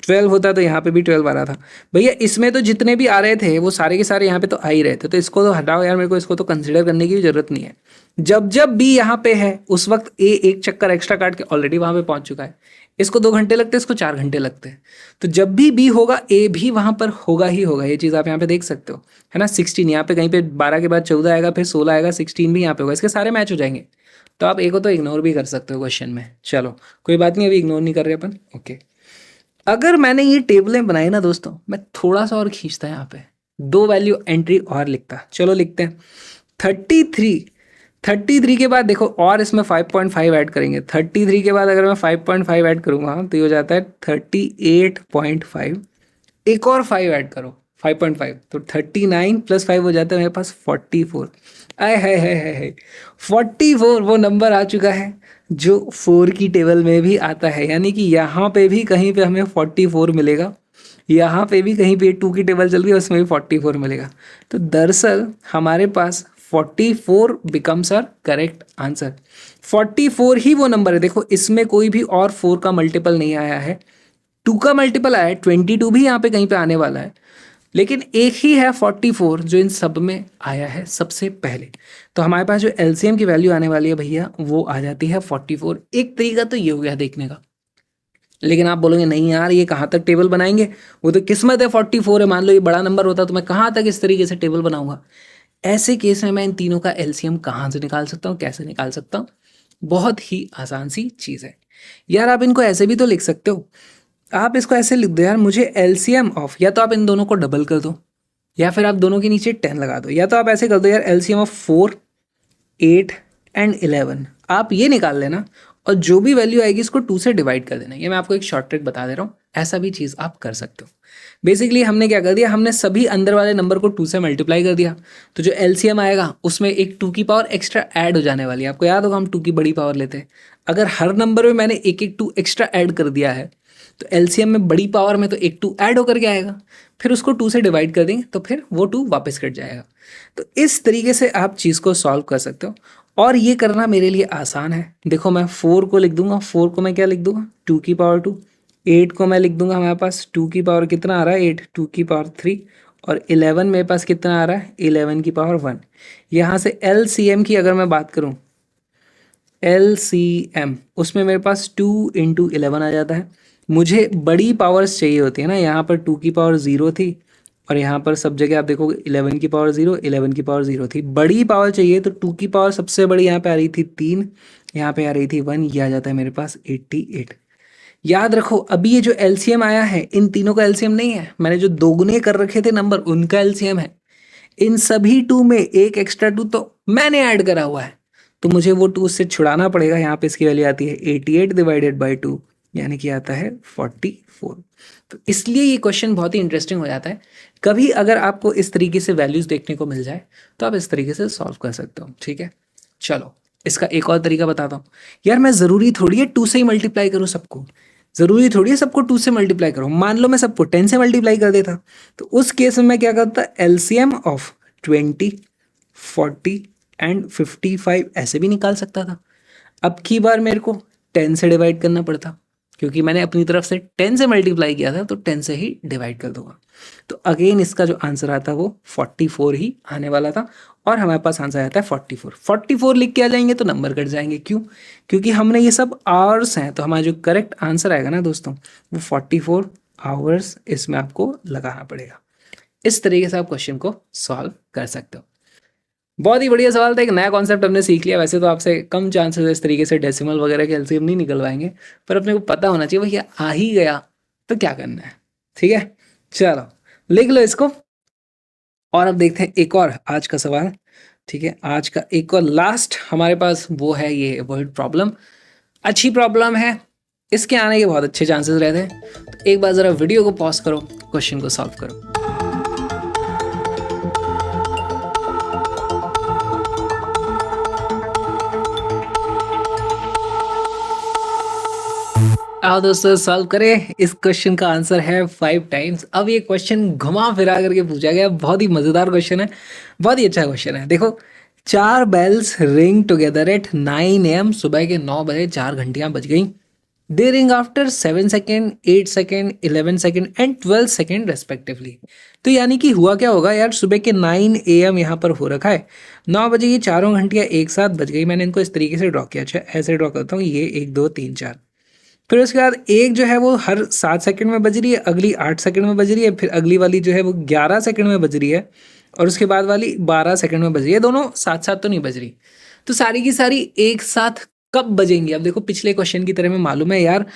12 होता तो यहाँ पे भी 12 आ रहा था भैया। इसमें तो जितने भी आ रहे थे वो सारे के सारे यहाँ पे तो आ ही रहे थे, तो इसको तो हटाओ यार, मेरे को इसको तो कंसिडर करने की भी जरूरत नहीं है। जब जब बी यहाँ पे है उस वक्त ए एक चक्कर एक्स्ट्रा काट के ऑलरेडी वहां पे पहुंच चुका है, इसको 2 घंटे लगते हैं, इसको 4 घंटे लगते हैं, तो जब भी बी होगा ए भी वहां पर होगा ही होगा। ये चीज़ आप यहाँ पे देख सकते हो, है ना। 16 यहाँ पे कहीं पे 12 के बाद 14 आएगा, फिर 16 आएगा, 16 भी यहाँ पे होगा, इसके सारे मैच हो जाएंगे। तो आप ए को तो इग्नोर भी कर सकते हो क्वेश्चन में, चलो कोई बात नहीं, अभी इग्नोर नहीं कर रहे अपन, ओके। अगर मैंने ये टेबलें बनाई ना दोस्तों, मैं थोड़ा सा और खींचता यहाँ पे 2 वैल्यू एंट्री और लिखता, चलो लिखते हैं 33 के बाद देखो और इसमें 5.5 ऐड करेंगे, 33 के बाद अगर मैं 5.5 ऐड करूँगा तो ये हो जाता है 38.5, एक और 5 ऐड करो 5.5, तो 39 प्लस 5 हो जाता है मेरे पास 44। आए है 44 वो नंबर आ चुका है जो 4 की टेबल में भी आता है, यानी कि यहाँ पे भी कहीं पे हमें 44 मिलेगा, यहाँ पे भी कहीं पे 2 की टेबल चल रही है उसमें भी 44 मिलेगा। तो दरअसल हमारे पास 44 बिकम्स आर करेक्ट आंसर। 44 ही वो नंबर है, देखो इसमें कोई भी और 4 का मल्टीपल नहीं आया है, 2 का मल्टीपल आया है, 22 भी यहाँ पे कहीं पे आने वाला है, लेकिन एक ही है 44 जो इन सब में आया है सबसे पहले। तो हमारे पास जो एलसीएम की वैल्यू आने वाली है भैया वो आ जाती है 44। एक तरीका तो ये हो गया देखने का, लेकिन आप बोलोगे नहीं यार ये कहाँ तक टेबल बनाएंगे, वो तो किस्मत है 44 है, मान लो ये बड़ा नंबर होता तो मैं कहाँ तक इस तरीके से टेबल बनाऊंगा। ऐसे केस में मैं इन तीनों का एलसीएम कहाँ से निकाल सकता हूँ, कैसे निकाल सकता हूँ? बहुत ही आसान सी चीज़ है यार। आप इनको ऐसे भी तो लिख सकते हो, आप इसको ऐसे लिख दो यार, मुझे एलसीएम ऑफ, या तो आप इन दोनों को डबल कर दो या फिर आप दोनों के नीचे 10 लगा दो, या तो आप ऐसे कर दो यार एलसीएम ऑफ 4, 8 एंड 11, आप ये निकाल लेना और जो भी वैल्यू आएगी इसको 2 से डिवाइड कर देना। ये मैं आपको एक शॉर्ट ट्रिक बता दे रहा हूँ, ऐसा भी चीज़ आप कर सकते हो। बेसिकली हमने क्या कर दिया, हमने सभी अंदर वाले नंबर को 2 से मल्टीप्लाई कर दिया, तो जो एलसीएम आएगा उसमें एक 2 की पावर एक्स्ट्रा ऐड हो जाने वाली है। आपको याद होगा हम 2 की बड़ी पावर लेते हैं, अगर हर नंबर में मैंने एक एक 2 एक्स्ट्रा ऐड कर दिया है तो एलसीएम में बड़ी पावर में तो एक 2 ऐड होकर के आएगा, फिर उसको 2 से डिवाइड कर देंगे तो फिर वो 2 वापस कट जाएगा। तो इस तरीके से आप चीज़ को सॉल्व कर सकते हो और ये करना मेरे लिए आसान है। देखो मैं 4 को लिख दूंगा, 4 को मैं क्या लिख दूंगा 2 की पावर 2, 8 को मैं लिख दूंगा हमारे पास 2 की पावर कितना आ रहा है 8, 2 की पावर 3, और 11 मेरे पास कितना आ रहा है 11 की पावर 1। यहाँ से एलसीएम की अगर मैं बात करूँ, एलसीएम उसमें मेरे पास 2 इंटू 11 आ जाता है। मुझे बड़ी पावर्स चाहिए होती है ना, यहाँ पर 2 की पावर 0 थी और यहाँ पर सब जगह आप देखोगे 11 की पावर 0, 11 की पावर 0 थी। बड़ी पावर चाहिए तो 2 की पावर सबसे बड़ी यहाँ पे आ रही थी 3, यहाँ पे आ रही थी 1, ये आ जाता है मेरे पास 88। याद रखो अभी ये जो एलसीएम आया है इन तीनों का एलसीएम नहीं है, मैंने जो दोगुने कर रखे थे नंबर उनका एलसीएम है। इन सभी 2 में एक एक्स्ट्रा 2 तो मैंने ऐड करा हुआ है, तो मुझे वो 2 उससे छुड़ाना पड़ेगा। यहाँ पे इसकी वैल्यू आती है 88 डिवाइडेड बाई 2, यानी कि आता है 44। तो इसलिए ये क्वेश्चन बहुत ही इंटरेस्टिंग हो जाता है। कभी अगर आपको इस तरीके से वैल्यूज देखने को मिल जाए तो आप इस तरीके से सॉल्व कर सकते हो। ठीक है, चलो इसका एक और तरीका बताता हूँ। यार मैं ज़रूरी थोड़ी है 2 से ही मल्टीप्लाई करूँ सबको, ज़रूरी थोड़ी है सबको 2 से मल्टीप्लाई करूँ। मान लो मैं सबको 10 से मल्टीप्लाई कर देता तो उस केस में मैं क्या करता, एलसीएम ऑफ 20, 40 एंड 55 ऐसे भी निकाल सकता था। अब की बार मेरे को 10 से डिवाइड करना पड़ता, क्योंकि मैंने अपनी तरफ से 10 से मल्टीप्लाई किया था तो 10 से ही डिवाइड कर दूंगा। तो अगेन इसका जो आंसर आता वो 44 ही आने वाला था और हमारे पास आंसर आता है 44। 44 लिख के आ जाएंगे तो नंबर कट जाएंगे, क्यों? क्योंकि हमने ये सब आवर्स हैं, तो हमारा जो करेक्ट आंसर आएगा ना दोस्तों वो 44 आवर्स इसमें आपको लगाना पड़ेगा। इस तरीके से आप क्वेश्चन को सॉल्व कर सकते हो। बहुत ही बढ़िया सवाल था, एक नया कॉन्सेप्ट हमने सीख लिया। वैसे तो आपसे कम चांसेस इस तरीके से डेसिमल वगैरह के एलसीएम नहीं निकलवाएंगे, पर अपने को पता होना चाहिए भैया आ ही गया तो क्या करना है। ठीक है, चलो लिख लो इसको और अब देखते हैं एक और आज का सवाल। ठीक है, आज का एक और लास्ट हमारे पास वो है ये वर्ड प्रॉब्लम। अच्छी प्रॉब्लम है, इसके आने के बहुत अच्छे चांसेस रहते हैं। तो एक बार ज़रा वीडियो को पॉज करो, क्वेश्चन को सॉल्व करो। आओ दोस्तों सॉल्व करें। इस क्वेश्चन का आंसर है 5 टाइम्स। अब ये क्वेश्चन घुमा फिरा करके पूछा गया, बहुत ही मज़ेदार क्वेश्चन है, बहुत ही अच्छा क्वेश्चन है। देखो 4 bells ring together at 9 AM, सुबह के 9 बजे 4 घंटियां बज गई। They ring after 7 second, 8 second, 11 second and 12 second respectively. तो यानी कि हुआ क्या होगा यार, सुबह के 9 AM यहाँ पर हो रखा है, 9 बजे ये चारों घंटियाँ एक साथ बज गई। मैंने इनको इस तरीके से ड्रॉ किया। अच्छा ऐसे ड्रॉ करता हूँ, ये 1 2 3 4। फिर उसके बाद एक जो है वो हर 7 सेकंड में बज रही है, अगली 8 सेकंड में बज रही है, फिर अगली वाली जो है वो 11 सेकंड में बज रही है और उसके बाद वाली 12 सेकंड में बज रही है। दोनों साथ साथ तो नहीं बज रही, तो सारी की सारी एक साथ कब बजेंगी? अब देखो पिछले क्वेश्चन की तरह में मालूम है यार,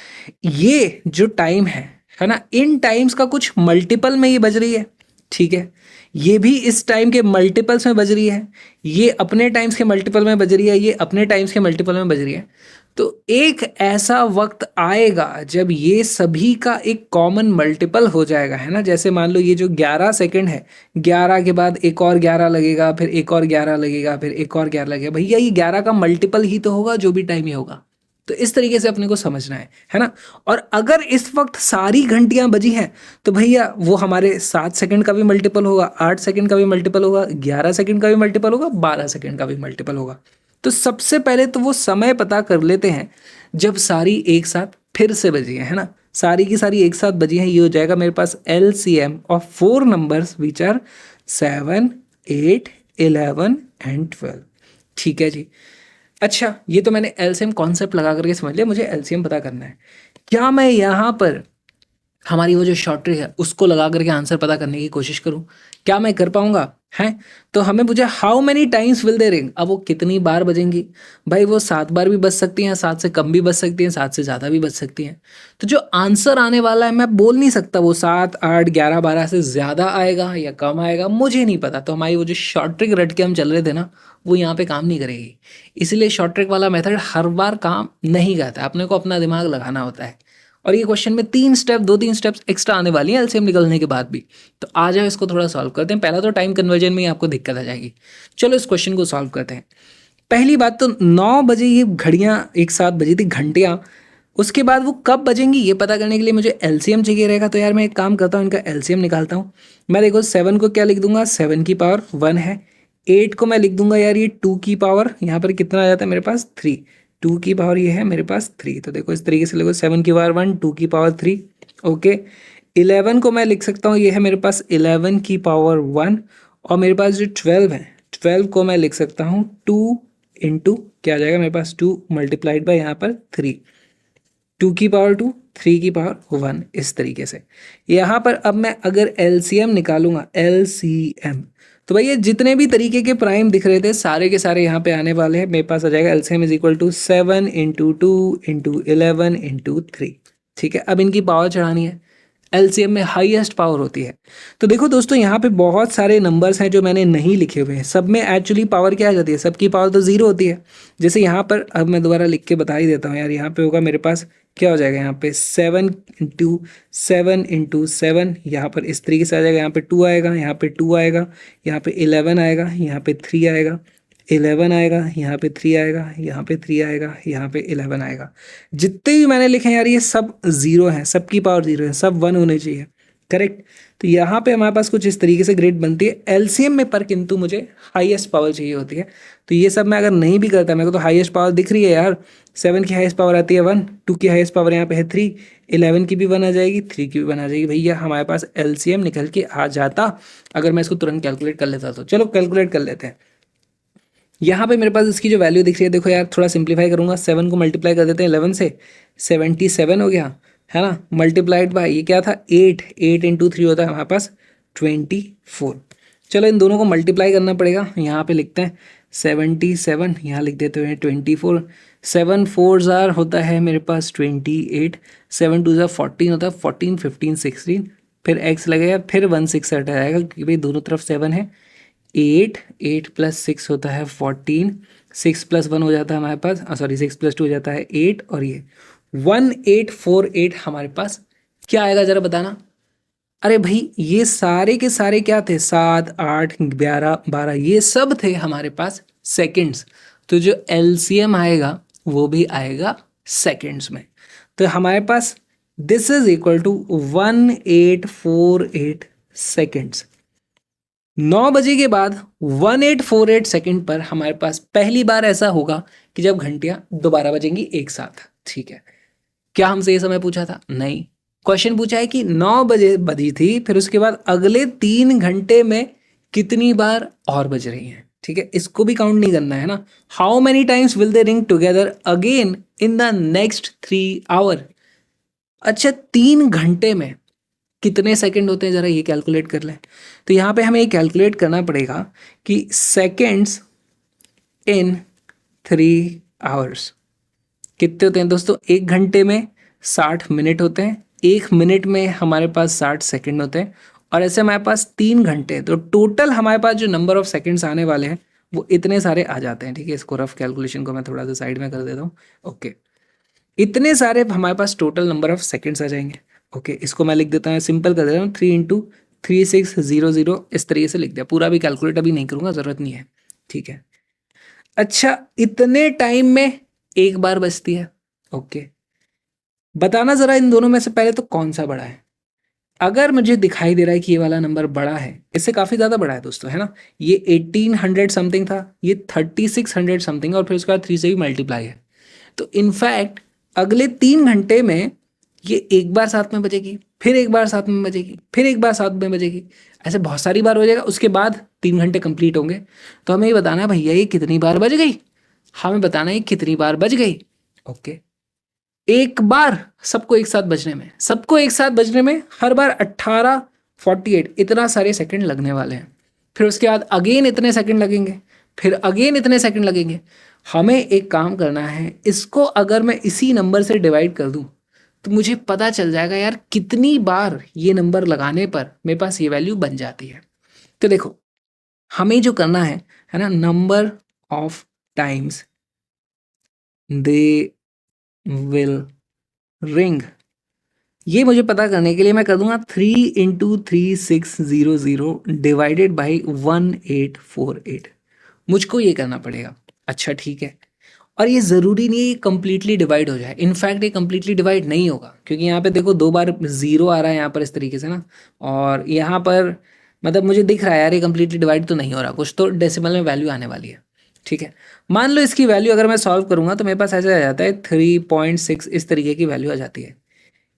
ये जो टाइम है ना, इन टाइम्स का कुछ मल्टीपल में ये बज रही है। ठीक है, ये भी इस टाइम के मल्टीपल्स में बज रही है, ये अपने टाइम्स के मल्टीपल में बज रही है, ये अपने टाइम्स के मल्टीपल में बज रही है। तो एक ऐसा वक्त आएगा जब ये सभी का एक कॉमन मल्टीपल हो जाएगा, है ना। जैसे मान लो ये जो 11 सेकंड है, 11 के बाद एक और 11 लगेगा, फिर एक और 11 लगेगा, फिर एक और 11 लगेगा। भैया ये 11 का मल्टीपल ही तो होगा जो भी टाइम ये होगा। तो इस तरीके से अपने को समझना है ना। और अगर इस वक्त सारी घंटियां बजी हैं तो भैया वो हमारे 7 सेकंड का भी मल्टीपल होगा, 8 सेकंड का भी मल्टीपल होगा, 11 सेकंड का भी मल्टीपल होगा, 12 सेकंड का भी मल्टीपल होगा। तो सबसे पहले तो वो समय पता कर लेते हैं जब सारी एक साथ फिर से बजी है ना। सारी की सारी एक साथ बजी हैं, ये हो जाएगा मेरे पास LCM of 4 numbers which are 7, 8, 11 and 12। ठीक है जी। अच्छा, ये तो मैंने एलसीएम कॉन्सेप्ट लगा करके समझ लिया, मुझे एलसीएम पता करना है। क्या मैं यहाँ पर हमारी वो जो शॉर्ट ट्रिक है उसको लगा करके आंसर पता करने की कोशिश करूँ? क्या मैं कर पाऊंगा? हैं तो हमें पूछे how many times will they ring. अब वो कितनी बार बजेंगी? भाई वो 7 बार भी बज सकती हैं, 7 से कम भी बज सकती हैं, 7 से ज़्यादा भी बज सकती हैं। तो जो आंसर आने वाला है मैं बोल नहीं सकता वो 7, 8, 11, 12 से ज़्यादा आएगा या कम आएगा, मुझे नहीं पता। तो हमारी वो जो शॉर्ट ट्रिक रट के हम चल रहे थे ना, वो यहाँ पे काम नहीं करेगी। इसलिए शॉर्ट ट्रिक वाला मेथड हर बार काम नहीं करता, अपने को अपना दिमाग लगाना होता है। और ये क्वेश्चन में 2-3 स्टेप्स एक्स्ट्रा आने वाली हैं एलसीएम निकलने के बाद भी। तो आ जाओ इसको थोड़ा सॉल्व करते हैं। पहला तो टाइम कन्वर्जन में ही आपको दिक्कत आ जाएगी। चलो इस क्वेश्चन को सॉल्व करते हैं। पहली बात तो 9 बजे ये घड़ियाँ एक साथ बजी थी, घंटियाँ। उसके बाद वो कब बजेंगी ये पता करने के लिए मुझे एलसीएम चाहिए रहेगा। तो यार मैं एक काम करता हूँ, इनका एलसीएम निकालता हूँ। मैं देखो 7 को क्या लिख दूंगा, 7 की पावर 1 है। 8 को मैं लिख दूंगा यार ये 2 की पावर, यहाँ पर कितना आ जाता है मेरे पास 3। 2 की पावर ये है मेरे पास 3। तो देखो इस तरीके से लिखो 7 की पावर 1, 2 की पावर 3। ओके, 11 को मैं लिख सकता हूँ, ये है मेरे पास 11 की पावर 1। और मेरे पास जो 12 है, 12 को मैं लिख सकता हूँ 2 इंटू क्या आ जाएगा मेरे पास 2 मल्टीप्लाइड बाय यहाँ पर 3। 2 की पावर 2, 3 की पावर 1, इस तरीके से। यहाँ पर अब मैं अगर एलसीएम निकालूंगा, एलसीएम, तो भैया जितने भी तरीके के प्राइम दिख रहे थे सारे के सारे यहाँ पे आने वाले हैं। मेरे पास आ जाएगा LCM is equal to 7 into 2 into 11 into 3। ठीक है, अब इनकी पावर चढ़ानी है। एलसीएम में हाईएस्ट पावर होती है। तो देखो दोस्तों, यहाँ पे बहुत सारे नंबर्स हैं जो मैंने नहीं लिखे हुए हैं। सब में एक्चुअली पावर क्या आ जाती है, सबकी पावर तो 0 होती है। जैसे यहाँ पर अब मैं दोबारा लिख के बता ही देता हूँ यार। यहाँ पे होगा मेरे पास क्या हो जाएगा, यहाँ पे 7 इंटू 7, यहाँ पर इस तरीके से आ जाएगा। यहाँ पे 2 आएगा, यहाँ पे 2 आएगा, यहाँ पे 11 आएगा, यहाँ पे 3 आएगा, 11 आएगा, यहाँ पे 3 आएगा, यहाँ पे 3 आएगा, यहाँ पे 11 आएगा। जितने भी मैंने लिखे हैं यार ये सब 0 है, सबकी पावर 0 है, सब 1 होने चाहिए। करेक्ट। तो यहाँ पे हमारे पास कुछ इस तरीके से ग्रेड बनती है एलसीएम में, पर किंतु मुझे हाईएस्ट पावर चाहिए होती है। तो ये सब मैं अगर नहीं भी करता, मेरे को तो हाईएस्ट पावर दिख रही है यार। 7 की हाईएस्ट पावर आती है 1, 2 की हाईएस्ट पावर यहाँ पे है 3, 11 की भी 1 आ जाएगी, 3 की भी 1 आ जाएगी। भैया हमारे पास एलसीएम निकल के आ जाता अगर मैं इसको तुरंत कैलकुलेट कर लेता। तो चलो कैलकुलेट कर लेते हैं। यहाँ पे मेरे पास इसकी जो वैल्यू दिख रही है, देखो यार थोड़ा सिंप्लीफाई करूंगा। 7 को मल्टीप्लाई कर देते हैं 11 से, 77 हो गया है ना। मल्टीप्लाइड बाय ये क्या था 8, 8 इंटू 3 होता है हमारे पास 24। चलो इन दोनों को मल्टीप्लाई करना पड़ेगा। यहाँ पे लिखते हैं 77, यहाँ लिख देते हैं 24। 7 4 ज़ार होता है मेरे पास 28, 7 2 ज़ार 14 होता है, 14 15 16, फिर एक्स लगेगा, फिर 1 6 हट आएगा क्योंकि भाई दोनों तरफ 7 है। 8, 8 प्लस 6 होता है 14, 6 प्लस 1 हो जाता है हमारे पास, सॉरी 6 प्लस 2 हो जाता है 8, और ये 1848 हमारे पास क्या आएगा जरा बताना। अरे भाई ये सारे के सारे क्या थे, 7, 8, 11, 12, ये सब थे हमारे पास सेकंड्स। तो जो एलसीएम आएगा वो भी आएगा सेकंड्स में। तो हमारे पास this is equal to 1848 seconds. 9 बजे के बाद 1848 सेकंड पर हमारे पास पहली बार ऐसा होगा कि जब घंटियां दोबारा बजेंगी एक साथ। ठीक है, क्या हमसे ये समय पूछा था? नहीं। क्वेश्चन पूछा है कि 9 बजे बजी थी, फिर उसके बाद अगले 3 घंटे में कितनी बार और बज रही हैं। ठीक है, इसको भी काउंट नहीं करना है ना। How many times will they ring together again in the next 3 hour. अच्छा, 3 घंटे में कितने सेकंड होते हैं जरा ये कैलकुलेट कर लें। तो यहाँ पे हमें ये कैलकुलेट करना पड़ेगा कि सेकंड्स इन 3 आवर्स कितने होते हैं दोस्तों। 1 घंटे में 60 मिनट होते हैं, 1 मिनट में हमारे पास 60 सेकंड होते हैं, और ऐसे हमारे पास 3 घंटे। तो टोटल हमारे पास जो नंबर ऑफ सेकंड्स आने वाले हैं वो इतने सारे आ जाते हैं। ठीक है, इसको रफ कैलकुलेशन को मैं थोड़ा सा साइड में कर देता हूँ। ओके, इतने सारे हमारे पास टोटल नंबर ऑफ सेकंड्स आ जाएंगे। ओके, इसको मैं लिख देता हूँ, सिंपल कर देता हूँ, 3 इंटू 3600, इस तरीके से लिख दिया। पूरा भी कैलकुलेट अभी नहीं करूँगा, ज़रूरत नहीं है। ठीक है, अच्छा इतने टाइम में एक बार बजती है। ओके, बताना ज़रा इन दोनों में से पहले तो कौन सा बड़ा है। अगर मुझे दिखाई दे रहा है कि ये वाला नंबर बड़ा है, इससे काफ़ी ज़्यादा बड़ा है दोस्तों, है ना। ये 1800 समथिंग था, ये 3600 समथिंग, और फिर उसके बाद 3 से भी मल्टीप्लाई है। तो इनफैक्ट अगले 3 घंटे में ये एक बार साथ में बजेगी, फिर एक बार साथ में बजेगी, फिर एक बार साथ में बजेगी, ऐसे बहुत सारी बार हो जाएगा। उसके बाद 3 घंटे कंप्लीट होंगे। तो हमें ये बताना है भैया ये कितनी बार बज गई, हमें बताना है ये कितनी बार बज गई। ओके, एक बार सबको एक साथ बजने में, सबको एक साथ बजने में हर बार 1848 इतना सारे सेकंड लगने वाले हैं। फिर उसके बाद अगेन इतने सेकंड लगेंगे, फिर अगेन इतने सेकंड लगेंगे। हमें एक काम करना है, इसको अगर मैं इसी नंबर से डिवाइड कर दूं तो मुझे पता चल जाएगा यार कितनी बार ये नंबर लगाने पर मेरे पास ये वैल्यू बन जाती है। तो देखो, हमें जो करना है ना, number of times they will ring, ये मुझे पता करने के लिए मैं कर दूंगा 3 × 3600 डिवाइडेड बाई 1848। मुझको ये करना पड़ेगा। अच्छा ठीक है, और ये ज़रूरी नहीं है ये कम्प्लीटली डिवाइड हो जाए। इनफैक्ट ये कम्प्लीटली डिवाइड नहीं होगा, क्योंकि यहाँ पे देखो 2 बार 0 आ रहा है यहाँ पर इस तरीके से ना, और यहाँ पर मतलब मुझे दिख रहा है यार ये कम्प्लीटली डिवाइड तो नहीं हो रहा, कुछ तो डेसिमल में वैल्यू आने वाली है। ठीक है, मान लो इसकी वैल्यू अगर मैं सॉल्व करूँगा तो मेरे पास ऐसे आ जाता है 3.6, इस तरीके की वैल्यू आ जाती है।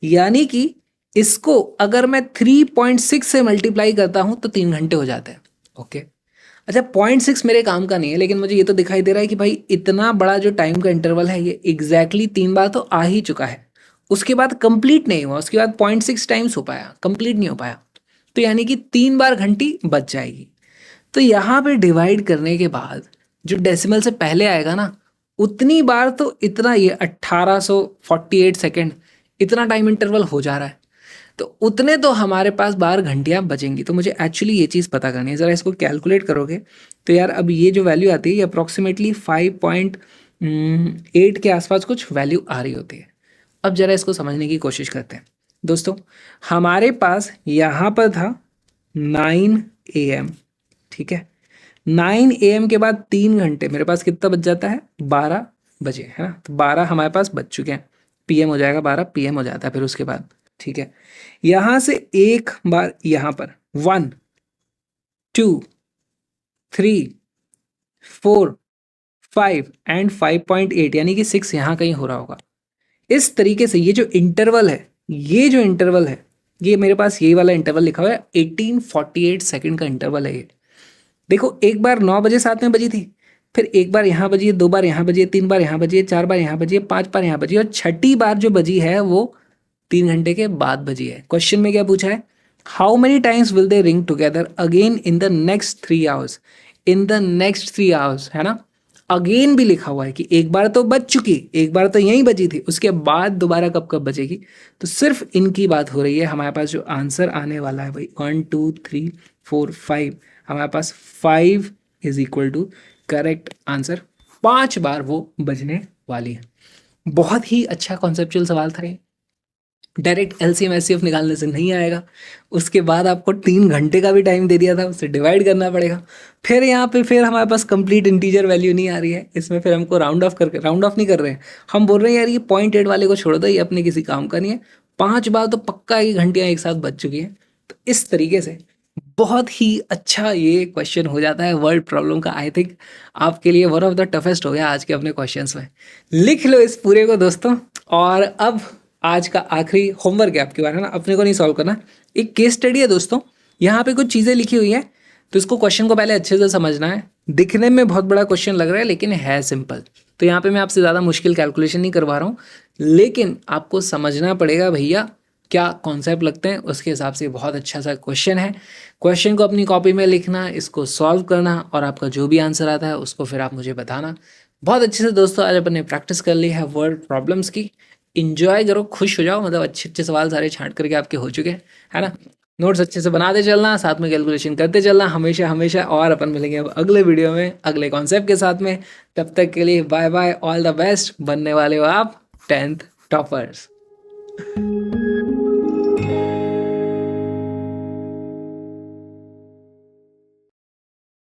यानी कि इसको अगर मैं 3.6 से मल्टीप्लाई करता हूं तो 3 घंटे हो जाते हैं। ओके, अच्छा 0.6 मेरे काम का नहीं है, लेकिन मुझे ये तो दिखाई दे रहा है कि भाई इतना बड़ा जो टाइम का इंटरवल है ये एग्जैक्टली 3 बार तो आ ही चुका है। उसके बाद कंप्लीट नहीं हुआ, उसके बाद 0.6 टाइम्स हो पाया, कंप्लीट नहीं हो पाया। तो यानी कि 3 बार घंटी बच जाएगी। तो यहाँ पे डिवाइड करने के बाद जो डेसिमल से पहले आएगा ना, उतनी बार तो इतना, ये 1848 सेकेंड इतना टाइम इंटरवल हो जा रहा है, तो उतने तो हमारे पास बार घंटियाँ बचेंगी। तो मुझे एक्चुअली ये चीज़ पता करनी है। ज़रा इसको कैलकुलेट करोगे तो यार अब ये जो वैल्यू आती है ये अप्रॉक्सीमेटली 5.8 के आसपास कुछ वैल्यू आ रही होती है। अब ज़रा इसको समझने की कोशिश करते हैं दोस्तों। हमारे पास यहाँ पर था 9 AM, ठीक है। 9 AM के बाद 3 घंटे मेरे पास कितना बच जाता है, 12 बजे, है ना। तो 12 हमारे पास बच चुके हैं, PM हो जाएगा, 12 PM हो जाता है फिर उसके बाद। ठीक है, यहाँ से एक बार यहाँ पर 1 2 3 4 5 एंड 5.8 यानी कि 6 यहाँ कहीं हो रहा होगा। इस तरीके से ये जो इंटरवल है, ये जो इंटरवल है, ये मेरे पास ये वाला इंटरवल लिखा हुआ है 1848 सेकंड का इंटरवल है ये। देखो, एक बार 9 बजे साथ में बजी थी, फिर एक बार यहाँ बजी है, 2 बार यहाँ बजी है, 3 बार यहाँ बजी है, 4 बार यहाँ बजी है, 5 बार यहाँ बजी है, और छठी बार जो बजी है वो 3 घंटे के बाद बजी है। क्वेश्चन में क्या पूछा है, how many times will they ring together again in the next 3 hours, in the next 3 hours, है ना। अगेन भी लिखा हुआ है कि एक बार तो बज चुकी, एक बार तो यहीं बजी थी, उसके बाद दोबारा कब कब बजेगी। तो सिर्फ इनकी बात हो रही है। हमारे पास जो आंसर आने वाला है भाई 1 2 3 4 5, हमारे पास 5 is equal to correct answer. 5 बार वो बजने वाली है। बहुत ही अच्छा कॉन्सेप्चुअल सवाल था ये, डायरेक्ट LCM SCF निकालने से नहीं आएगा। उसके बाद आपको 3 घंटे का भी टाइम दे दिया था, उससे डिवाइड करना पड़ेगा। फिर यहाँ पे फिर हमारे पास कंप्लीट इंटीजर वैल्यू नहीं आ रही है, इसमें फिर हमको राउंड ऑफ करके, राउंड ऑफ नहीं कर रहे हैं हम, बोल रहे हैं यार ये 0.8 वाले को छोड़ दो, ये अपने किसी काम का नहीं है। 5 बार तो पक्का ही घंटियाँ एक साथ बच चुकी हैं। तो इस तरीके से बहुत ही अच्छा ये क्वेश्चन हो जाता है वर्ड प्रॉब्लम का। आई थिंक आपके लिए वन ऑफ द टफेस्ट हो गया आज के अपने क्वेश्चंस में। लिख लो इस पूरे को दोस्तों। और अब आज का आखिरी होमवर्क है आपके बारे में ना, अपने को नहीं सॉल्व करना, एक केस स्टडी है दोस्तों। यहाँ पे कुछ चीज़ें लिखी हुई है, तो इसको क्वेश्चन को पहले अच्छे से समझना है। दिखने में बहुत बड़ा क्वेश्चन लग रहा है लेकिन है सिंपल। तो यहाँ पे मैं आपसे ज़्यादा मुश्किल कैलकुलेशन नहीं करवा रहा हूँ, लेकिन आपको समझना पड़ेगा भैया क्या कॉन्सेप्ट लगते हैं, उसके हिसाब से बहुत अच्छा सा क्वेश्चन है। क्वेश्चन को अपनी कॉपी में लिखना, इसको सॉल्व करना, और आपका जो भी आंसर आता है उसको फिर आप मुझे बताना। बहुत अच्छे से दोस्तों आज अपन ने प्रैक्टिस कर ली है वर्ड प्रॉब्लम्स की। इंजॉय करो, खुश हो जाओ, मतलब अच्छे अच्छे सवाल सारे छांट करके आपके हो चुके हैं, है ना। नोट्स अच्छे से बनाते चलना, साथ में कैलकुलेशन करते चलना हमेशा हमेशा। और अपन मिलेंगे अब अगले वीडियो में अगले कॉन्सेप्ट के साथ में। तब तक के लिए bye bye, all the best. बनने वाले हो आप 10th टॉपर्स।